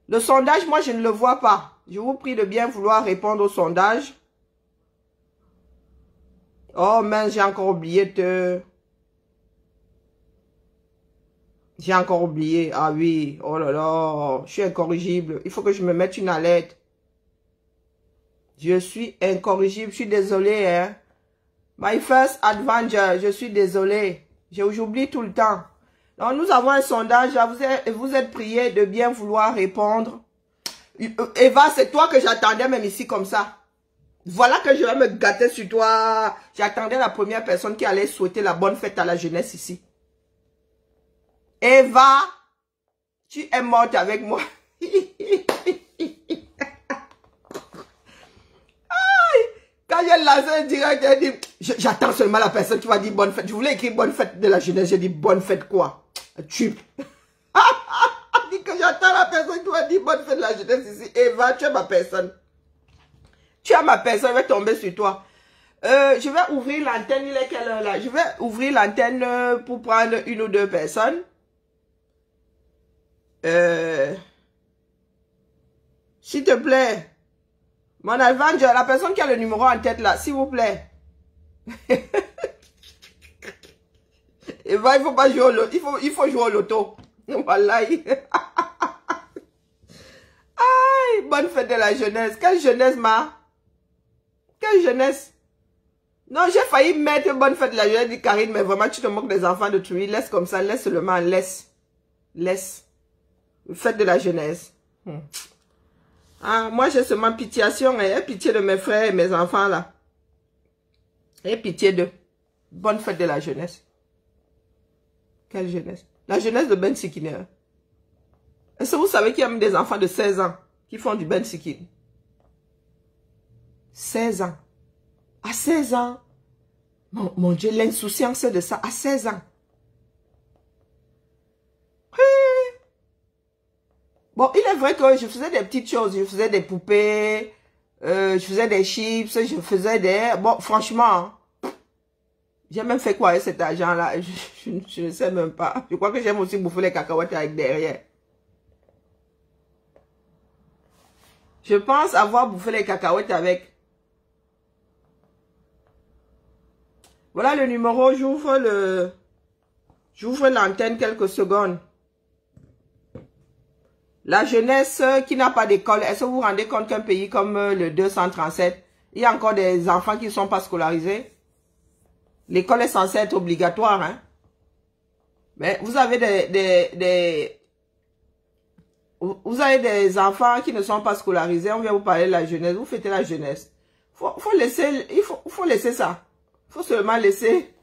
Le sondage, moi, je ne le vois pas. Je vous prie de bien vouloir répondre au sondage. Oh, mince, j'ai encore oublié de... J'ai encore oublié. Ah oui, oh là là, je suis incorrigible. Il faut que je me mette une alerte. Je suis incorrigible, je suis désolé, hein. My first adventure, je suis désolé. J'oublie tout le temps. Donc, nous avons un sondage. Vous êtes priés de bien vouloir répondre. Eva, c'est toi que j'attendais même ici comme ça. Voilà que je vais me gâter sur toi. J'attendais la première personne qui allait souhaiter la bonne fête à la jeunesse ici. Eva, tu es morte avec moi. Quand j'ai lancé un direct, j'ai dit, j'attends seulement la personne qui va dire bonne fête. Je voulais écrire bonne fête de la jeunesse. J'ai dit bonne fête quoi? Tu. Dit que j'attends la personne qui va dire bonne fête de la jeunesse ici. Eva, tu es ma personne. Tu es ma personne, je vais tomber sur toi. Je vais ouvrir l'antenne. Il est quelle heure là? Je vais ouvrir l'antenne pour prendre une ou deux personnes. S'il te plaît. Mon Avenger, la personne qui a le numéro en tête là, s'il vous plaît. Et va, il faut pas jouer au loto. Il faut jouer au loto. Voilà. Aïe, bonne fête de la jeunesse. Quelle jeunesse, ma? Quelle jeunesse? Non, j'ai failli mettre bonne fête de la jeunesse, dit Karine, mais vraiment, tu te moques des enfants de Tui. Laisse comme ça, laisse seulement, laisse. Laisse. Fête de la jeunesse. Ah, moi, j'ai seulement pitiation, et pitié de mes frères et mes enfants, là. Et pitié de. Bonne fête de la jeunesse. Quelle jeunesse? La jeunesse de Ben Sikine. Est-ce que vous savez qu'il y a même des enfants de 16 ans qui font du Ben Sikine? 16 ans. À 16 ans. Mon Dieu, l'insouciance de ça. À 16 ans. Bon, il est vrai que je faisais des petites choses. Je faisais des poupées. Je faisais des chips. Je faisais des... Bon, franchement... J'ai même fait quoi avec cet argent-là? Je ne sais même pas. Je crois que j'aime aussi bouffer les cacahuètes avec derrière. Je pense avoir bouffé les cacahuètes avec. Voilà le numéro. J'ouvre l'antenne quelques secondes. La jeunesse qui n'a pas d'école. Est-ce que vous vous rendez compte qu'un pays comme le 237, il y a encore des enfants qui ne sont pas scolarisés? L'école est censée être obligatoire, hein. Mais vous avez vous avez des enfants qui ne sont pas scolarisés. On vient vous parler de la jeunesse. Vous fêtez la jeunesse. Faut laisser, il faut laisser ça. Il faut seulement laisser.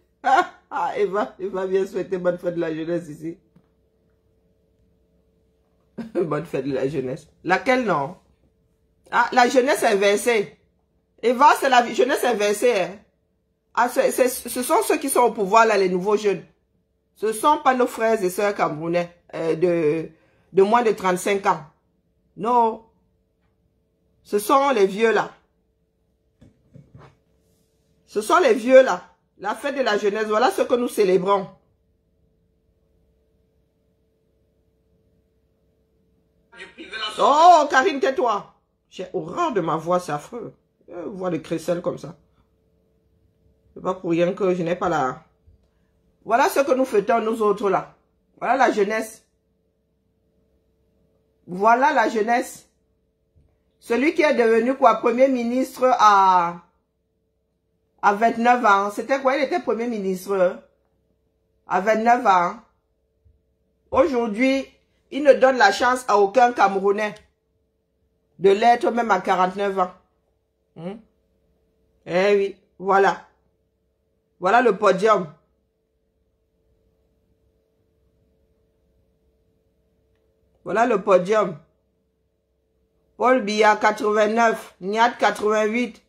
Eva vient souhaiter bonne fête de la jeunesse ici. Bonne fête de la jeunesse. Laquelle non? Ah, la jeunesse inversée. Eva, c'est la jeunesse inversée, hein. Ah, ce sont ceux qui sont au pouvoir, là, les nouveaux jeunes. Ce ne sont pas nos frères et sœurs camerounais de moins de 35 ans. Non. Ce sont les vieux, là. Ce sont les vieux, là. La fête de la jeunesse, voilà ce que nous célébrons. Oh, Karine, tais-toi. J'ai horreur de ma voix, c'est affreux. Voix de crécelle comme ça. C'est pas pour rien que je n'ai pas la... Voilà ce que nous fêtons, nous autres, là. Voilà la jeunesse. Voilà la jeunesse. Celui qui est devenu, quoi, premier ministre à 29 ans. C'était quoi? Il était premier ministre à 29 ans. Aujourd'hui, il ne donne la chance à aucun Camerounais de l'être même à 49 ans. Eh oui, voilà. Voilà le podium. Voilà le podium. Paul Biya, 89. Niat, 88.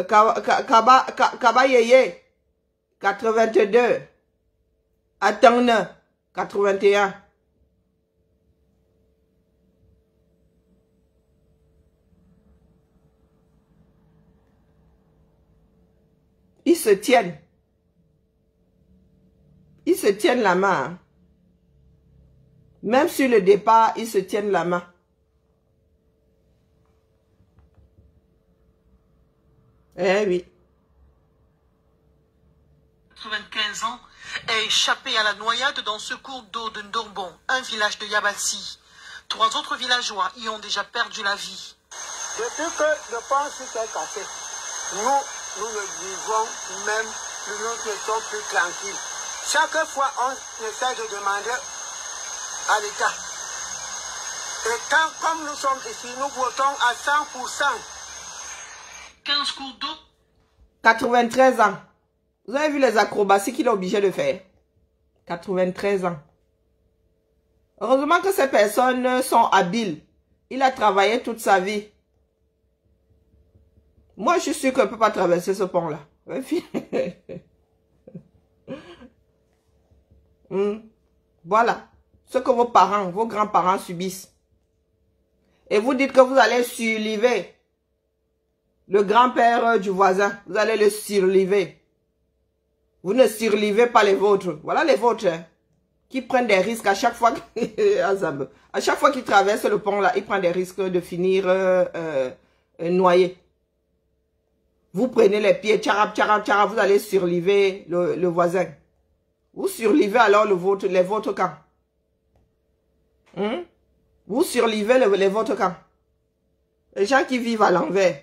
Kaba Yeye, 82. Atang, 81. Ils se tiennent. Ils se tiennent la main. Même sur le départ, ils se tiennent la main. Eh oui. 95 ans a échappé à la noyade dans ce cours d'eau de Ndorbon, un village de Yabalsi. 3 autres villageois y ont déjà perdu la vie. Depuis que le pont s'est cassé, nous ne vivons même plus, nous étions plus tranquilles. Chaque fois, on essaie de demander à l'État. Et quand, comme nous sommes ici, nous votons à 100%. 15 cours d'eau. 93 ans. Vous avez vu les acrobaties qu'il est obligé de faire? 93 ans. Heureusement que ces personnes sont habiles. Il a travaillé toute sa vie. Moi, je suis sûre qu'on ne peut pas traverser ce pont-là. Voilà. Ce que vos parents, vos grands-parents subissent. Et vous dites que vous allez surlever le grand-père du voisin. Vous allez le surlever. Vous ne surlevez pas les vôtres. Voilà les vôtres, hein, qui prennent des risques à chaque fois. À chaque fois qu'ils traversent le pont-là, ils prennent des risques de finir noyés. Vous prenez les pieds, tcharap, tcharap, tcharap, vous allez surliver le voisin. Vous surlivez alors les vôtres camps. Vous surlivez les vôtres camps. Les gens qui vivent à l'envers.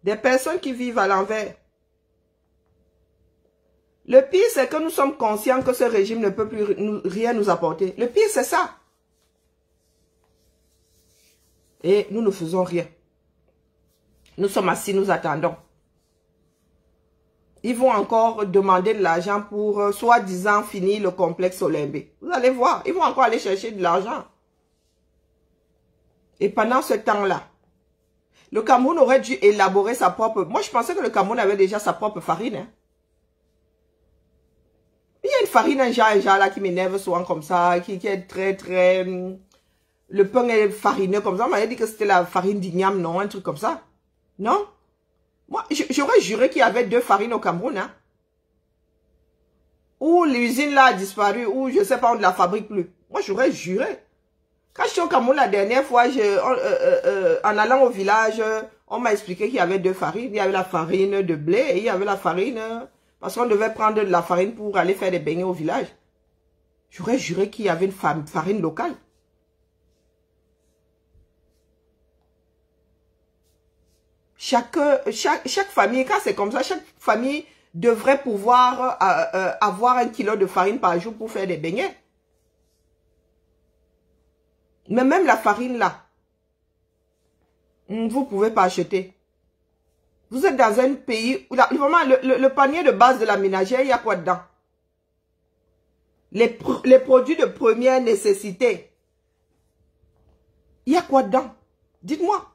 Des personnes qui vivent à l'envers. Le pire, c'est que nous sommes conscients que ce régime ne peut plus rien nous apporter. Le pire, c'est ça. Et nous ne faisons rien. Nous sommes assis, nous attendons. Ils vont encore demander de l'argent pour, soi-disant, finir le complexe Olymbe. Vous allez voir, ils vont encore aller chercher de l'argent. Et pendant ce temps-là, le Cameroun aurait dû élaborer sa propre... Moi, je pensais que le Cameroun avait déjà sa propre farine. Hein. Il y a une farine, un genre là qui m'énerve souvent comme ça, qui est très, très... Le pain est farineux comme ça. On m'avait dit que c'était la farine d'igname, non? Un truc comme ça. Non? Moi, j'aurais juré qu'il y avait 2 farines au Cameroun. Hein. Ou l'usine là a disparu, ou je ne sais pas, on ne la fabrique plus. Moi, j'aurais juré. Quand j'étais au Cameroun la dernière fois, en allant au village, on m'a expliqué qu'il y avait 2 farines. Il y avait la farine de blé et il y avait la farine... Parce qu'on devait prendre de la farine pour aller faire des beignets au village. J'aurais juré qu'il y avait une farine locale. Chaque famille, quand c'est comme ça, chaque famille devrait pouvoir avoir 1 kilo de farine par jour pour faire des beignets. Mais même la farine là, vous ne pouvez pas acheter. Vous êtes dans un pays où vraiment le panier de base de la ménagère, il y a quoi dedans? Les produits de première nécessité. Il y a quoi dedans? Dites-moi.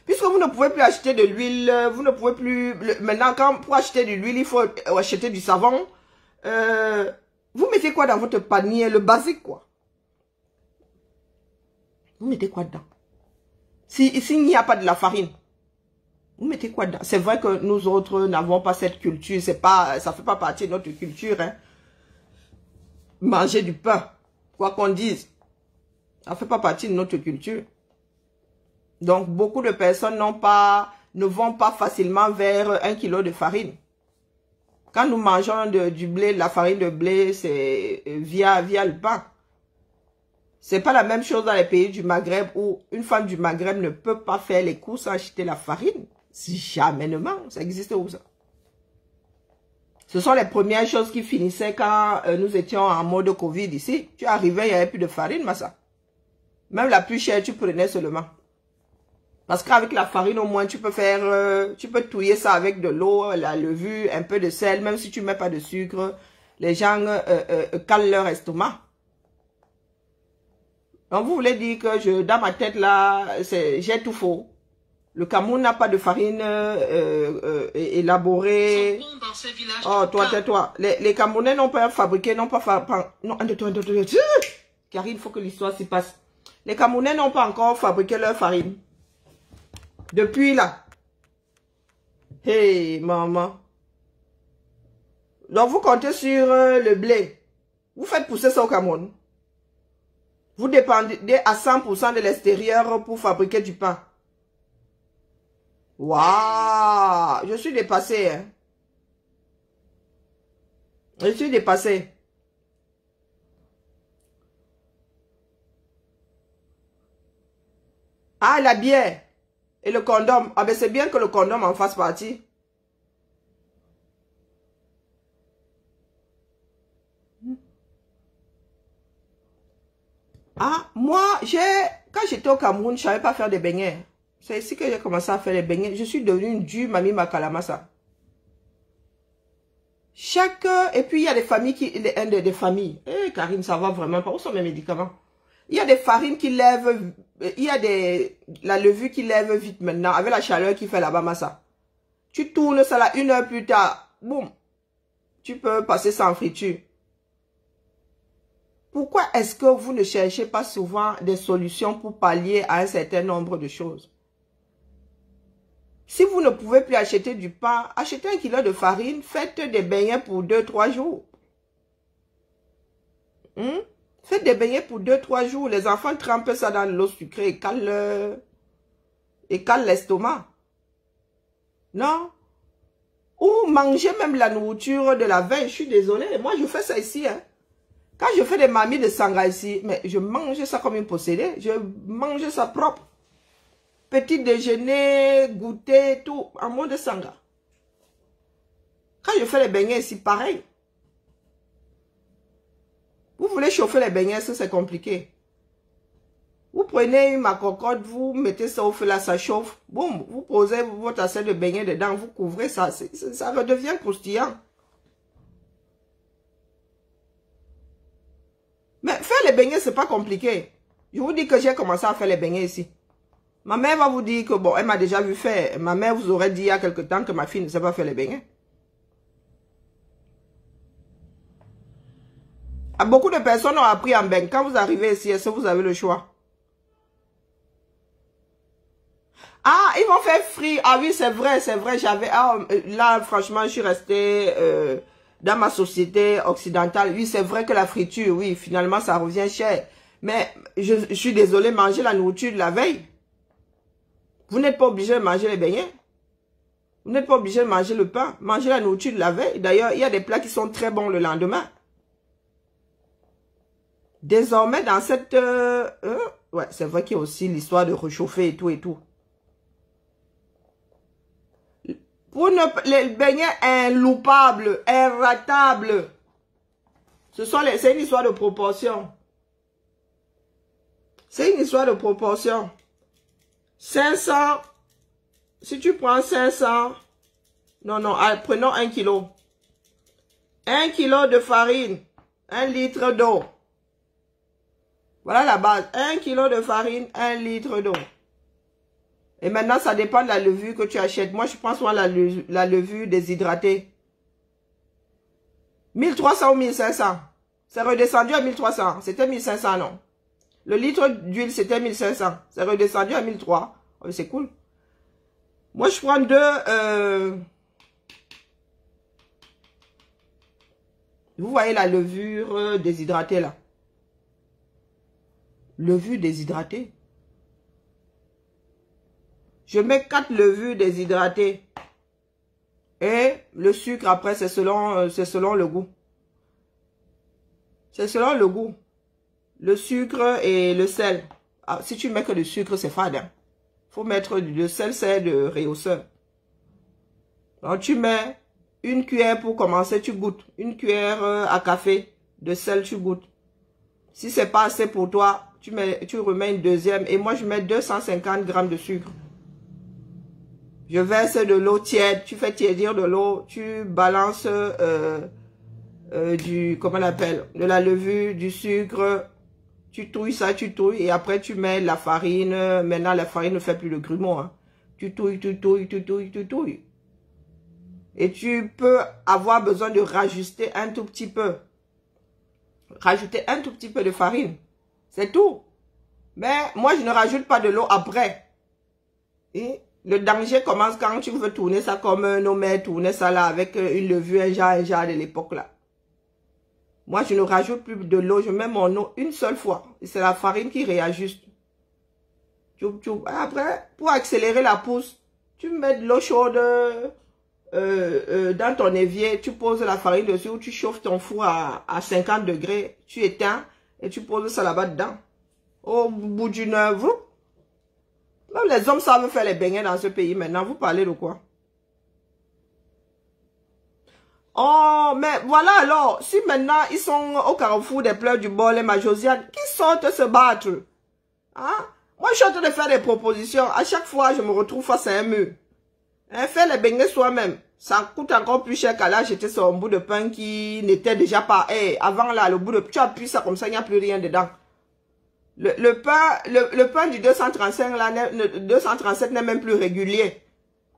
Puisque vous ne pouvez plus acheter de l'huile, vous ne pouvez plus... Maintenant, pour acheter de l'huile, il faut acheter du savon. Vous mettez quoi dans votre panier? Le basique, quoi. Vous mettez quoi dedans? S'il n'y a pas de la farine, vous mettez quoi dedans? C'est vrai que nous autres n'avons pas cette culture. Ça fait pas partie de notre culture. Hein. Manger du pain, quoi qu'on dise. Ça fait pas partie de notre culture. Donc, beaucoup de personnes ne vont pas facilement vers 1 kilo de farine. Quand nous mangeons du blé, la farine de blé, c'est via le pain. C'est pas la même chose dans les pays du Maghreb où une femme du Maghreb ne peut pas faire les courses sans acheter la farine. Jamais. Ça existe où ça? Ce sont les premières choses qui finissaient quand nous étions en mode Covid ici. Tu arrivais, il n'y avait plus de farine, Massa. Même la plus chère, tu prenais seulement. Parce qu'avec la farine, au moins, tu peux touiller ça avec de l'eau, la levure, un peu de sel. Même si tu ne mets pas de sucre, les gens calent leur estomac. Donc, vous voulez dire que dans ma tête, là, j'ai tout faux. Le Cameroun n'a pas de farine élaborée. Oh, toi, tais-toi. Les Camerounais n'ont pas fabriqué, non, Car il faut que l'histoire s'y passe. Les Camerounais n'ont pas encore fabriqué leur farine. Depuis là. Hey, maman. Donc, vous comptez sur le blé. Vous faites pousser ça au Cameroun. Vous dépendez à 100% de l'extérieur pour fabriquer du pain. Waouh! Je suis dépassé. Hein? Je suis dépassé. Ah, la bière. Et le condom. Ah ben c'est bien que le condom en fasse partie. Ah, moi, quand j'étais au Cameroun, je ne savais pas faire des beignets. C'est ici que j'ai commencé à faire les beignets. Je suis devenue une dure mamie Makalamasa. Et puis il y a des familles des familles. Eh, Karine, ça va vraiment pas. Où sont mes médicaments? Il y a des farines qui lèvent, il y a la levure qui lève vite maintenant, avec la chaleur qui fait là-bas, Massa. Tu tournes ça là, 1 heure plus tard, boum, tu peux passer sans friture. Pourquoi est-ce que vous ne cherchez pas souvent des solutions pour pallier à un certain nombre de choses? Si vous ne pouvez plus acheter du pain, achetez 1 kilo de farine, faites des beignets pour 2-3 jours. Faites des beignets pour 2-3 jours. Les enfants trempent ça dans l'eau sucrée et calent l'estomac. Non. Ou manger même la nourriture de la veille. Je suis désolée. Moi, je fais ça ici. Hein. Quand je fais des mamies de sanga ici, mais je mange ça comme une possédée. Je mange ça propre. Petit déjeuner, goûter, tout, en mode sanga. Quand je fais les beignets ici, pareil. Vous voulez chauffer les beignets, ça c'est compliqué. Vous prenez ma cocotte, vous mettez ça au feu, là, ça chauffe. Boum, vous posez votre assiette de beignets dedans, vous couvrez ça, ça redevient croustillant. Mais faire les beignets, c'est pas compliqué. Je vous dis que j'ai commencé à faire les beignets ici. Ma mère va vous dire que, bon, elle m'a déjà vu faire. Ma mère vous aurait dit il y a quelque temps que ma fille ne sait pas faire les beignets. Beaucoup de personnes ont appris en bain. Quand vous arrivez ici, est-ce que vous avez le choix? Ah, ils vont faire frit. Ah oui, c'est vrai, j'avais... Ah, là, franchement, je suis restée dans ma société occidentale. Oui, c'est vrai que la friture, oui, finalement, ça revient cher. Mais je suis désolée, manger la nourriture de la veille. Vous n'êtes pas obligé de manger les beignets. Vous n'êtes pas obligé de manger le pain. Manger la nourriture de la veille. D'ailleurs, il y a des plats qui sont très bons le lendemain. Désormais, dans cette... ouais, c'est vrai qu'il y a aussi l'histoire de réchauffer et tout et tout. Pour les beignets inloupables, irratables. C'est une histoire de proportion. C'est une histoire de proportion. 500, si tu prends 500, non, prenons 1 kilo. 1 kilo de farine, 1 litre d'eau. Voilà la base. 1 kilo de farine, 1 litre d'eau. Et maintenant, ça dépend de la levure que tu achètes. Moi, je prends souvent la levure déshydratée. 1300 ou 1500. C'est redescendu à 1300. C'était 1500, non? Le litre d'huile, c'était 1500. C'est redescendu à 1300. Oh, c'est cool. Moi, je prends deux... Vous voyez la levure déshydratée, là. Levure déshydratée. Je mets 4 levures déshydratées. Et le sucre, après, c'est selon le goût. C'est selon le goût. Le sucre et le sel. Ah, si tu mets que le sucre, c'est fade. Hein. Faut mettre le sel, c'est de réhausseur. Donc, tu mets une cuillère pour commencer, tu goûtes. Une cuillère à café de sel, tu goûtes. Si c'est pas assez pour toi, tu remets une deuxième. Et moi, je mets 250 grammes de sucre. Je verse de l'eau tiède. Tu fais tiédir de l'eau. Tu balances comment on appelle, de la levure, du sucre. Tu touilles ça, tu touilles. Et après, tu mets la farine. Maintenant, la farine ne fait plus le grumeau. Hein. Tu touilles, tu touilles, tu touilles, tu touilles. Et tu peux avoir besoin de rajouter un tout petit peu. Rajouter un tout petit peu de farine. C'est tout. Mais moi, je ne rajoute pas de l'eau après. Et le danger commence quand tu veux tourner ça comme nos mères tournaient ça là avec une levure, un jar de l'époque là. Moi, je ne rajoute plus de l'eau. Je mets mon eau une seule fois. Et c'est la farine qui réajuste. Après, pour accélérer la pousse, tu mets de l'eau chaude dans ton évier. Tu poses la farine dessus ou tu chauffes ton four à 50 degrés. Tu éteins et tu poses ça là-bas dedans. Au bout d'une heure, même les hommes savent faire les beignets dans ce pays. Maintenant, vous parlez de quoi? Oh, mais voilà alors. Si maintenant, ils sont au carrefour des pleurs du bol, ma Josiane, qui sortent se battre? Hein? Moi, je suis en train de faire des propositions. À chaque fois, je me retrouve face à un mur. Hein, faire les beignets soi-même. Ça coûte encore plus cher qu'à là, j'étais sur un bout de pain qui n'était déjà pas... Hey, avant là, le bout de... Tu appuies ça comme ça, il n'y a plus rien dedans. Le pain du 235 là, 237 n'est même plus régulier.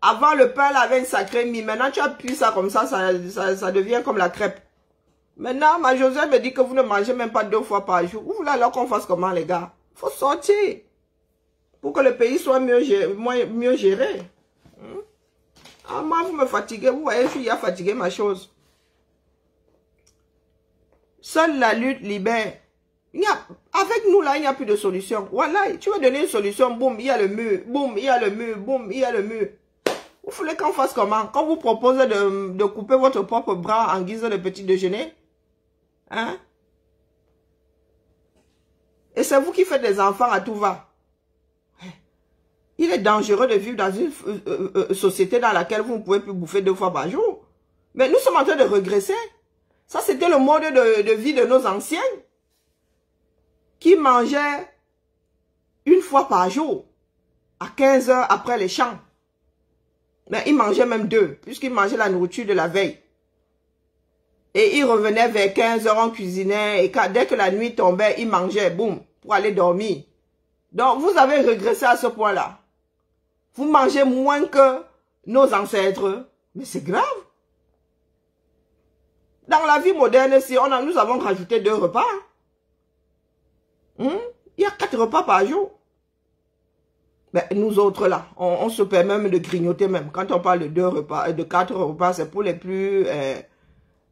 Avant, le pain là avait une sacrée mie. Maintenant, tu appuies ça comme ça, ça devient comme la crêpe. Maintenant, ma Josée me dit que vous ne mangez même pas 2 fois par jour. Vous voulez alors qu'on fasse comment, les gars? Faut sortir. Pour que le pays soit mieux géré. Ah, moi, vous me fatiguez. Vous voyez, je suis fatigué, ma chose. Seule la lutte libère. Avec nous, là, il n'y a plus de solution. Voilà, tu vas donner une solution, boum, il y a le mur, boum, il y a le mur, boum, il y a le mur. Vous voulez qu'on fasse comment? Quand vous proposez de couper votre propre bras en guise de petit déjeuner? Hein? Et c'est vous qui faites des enfants à tout va. Il est dangereux de vivre dans une société dans laquelle vous ne pouvez plus bouffer 2 fois par jour. Mais nous sommes en train de régresser. Ça, c'était le mode de vie de nos anciens qui mangeaient 1 fois par jour, à 15 heures après les champs. Mais ils mangeaient même 2, puisqu'ils mangeaient la nourriture de la veille. Et ils revenaient vers 15 heures, on cuisinait, et dès que la nuit tombait, ils mangeaient, boum, pour aller dormir. Donc, vous avez régressé à ce point-là. Vous mangez moins que nos ancêtres. Mais c'est grave. Dans la vie moderne, si nous avons rajouté 2 repas. Il y a 4 repas par jour. Ben, nous autres là, on se permet même de grignoter même. Quand on parle de 2 repas, de 4 repas, c'est pour les plus,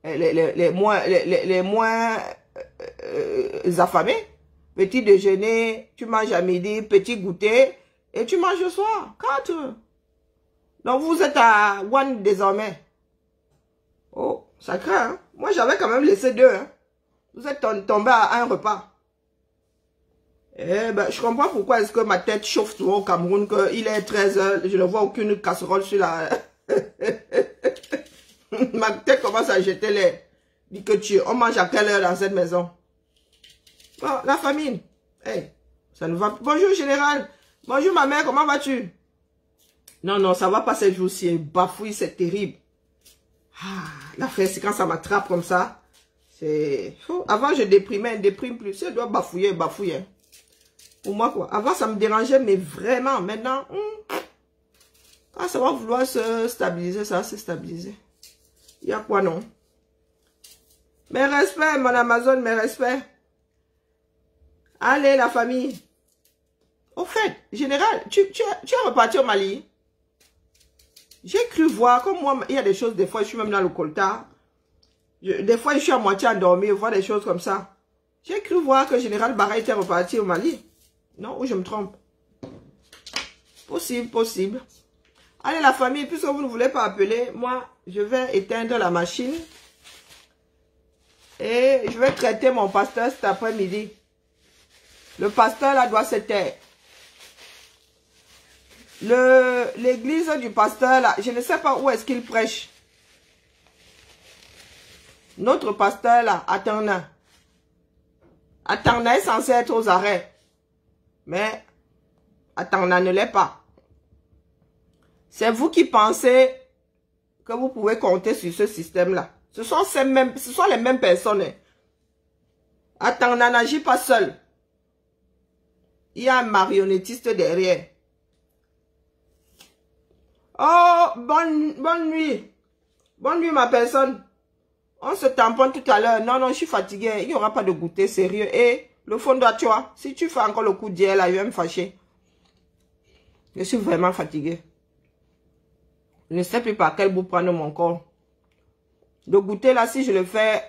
les moins affamés. Petit déjeuner, tu manges à midi, petit goûter, et tu manges le soir. 4. Donc vous êtes à 1 désormais. Oh, ça craint, hein? Moi j'avais quand même laissé 2. Hein? Vous êtes tombé à 1 repas. Eh ben, je comprends pourquoi est-ce que ma tête chauffe souvent au Cameroun, qu'il est 13 heures, je ne vois aucune casserole sur la... Ma tête commence à jeter les... Dis que on mange à quelle heure dans cette maison? Bon, la famine. Hey, ça nous va... Bonjour, général. Bonjour, ma mère, comment vas-tu? Non, non, ça va pas ces jours-ci. Bafouille, c'est terrible. Ah, l'affaire, c'est quand ça m'attrape comme ça. C'est... Avant, je déprimais, je ne déprime plus. Je dois bafouiller, bafouiller. Pour moi, quoi. Avant, ça me dérangeait, mais vraiment, maintenant, quand ça va vouloir se stabiliser, ça va se stabiliser. Il y a quoi, non? Mes respects, mon Amazon, mes respects. Allez, la famille. Au fait, général, tu es reparti au Mali? J'ai cru voir, comme moi, il y a des choses, des fois, je suis même dans le coltard. Des fois, je suis à moitié endormi, je vois des choses comme ça. J'ai cru voir que Général Barra était reparti au Mali. Non, ou je me trompe? Possible, possible. Allez, la famille, puisque vous ne voulez pas appeler, moi, je vais éteindre la machine. Et je vais traiter mon pasteur cet après-midi. Le pasteur, là, doit se taire. L'église du pasteur, là, je ne sais pas où est-ce qu'il prêche. Notre pasteur, là, Atana. Atana est censé être aux arrêts. Mais Atana ne l'est pas. C'est vous qui pensez que vous pouvez compter sur ce système-là. Ce sont les mêmes personnes. Atana n'agit pas seul. Il y a un marionnettiste derrière. Oh, bonne nuit. Bonne nuit, ma personne. On se tamponne tout à l'heure. Non, non, je suis fatiguée. Il n'y aura pas de goûter sérieux. Et le fond de toi, si tu fais encore le coup d'hier, là, je vais me fâcher. Je suis vraiment fatiguée. Je ne sais plus par quel bout prendre mon corps. Le goûter, là, si je le fais,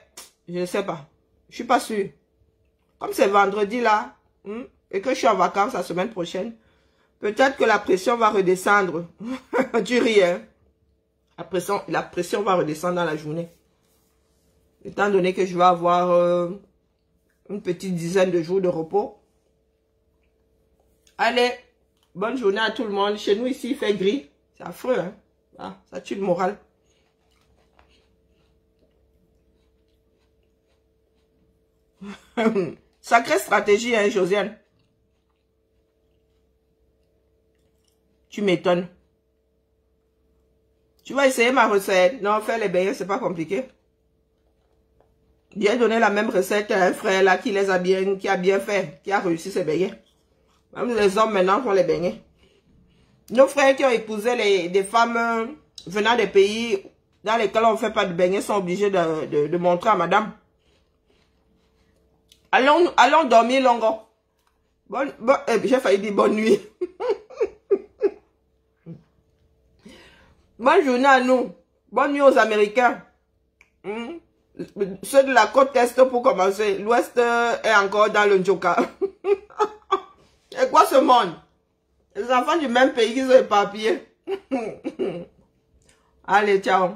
je ne sais pas. Je ne suis pas sûre. Comme c'est vendredi, là, et que je suis en vacances la semaine prochaine, peut-être que la pression va redescendre. Tu ris, hein? La pression va redescendre dans la journée. Étant donné que je vais avoir une petite dizaine de jours de repos. Allez, bonne journée à tout le monde. Chez nous, ici, il fait gris. C'est affreux, hein? Ah, ça tue le moral. Sacrée stratégie, hein, Josiane? Tu m'étonnes. Tu vas essayer ma recette. Non, faire les beignets, c'est pas compliqué. J'ai donné la même recette à un frère là qui a bien fait, qui a réussi ses beignets. Même les hommes maintenant font les beignets. Nos frères qui ont épousé des femmes venant des pays dans lesquels on ne fait pas de beignets sont obligés de montrer à madame. Allons dormir, Longo. J'ai failli dire bonne nuit. Bonne journée à nous. Bonne nuit aux Américains. Ceux de la côte est pour commencer. L'ouest est encore dans le Njoka. Et quoi ce monde? Les enfants du même pays qui sont éparpillés. Allez, ciao.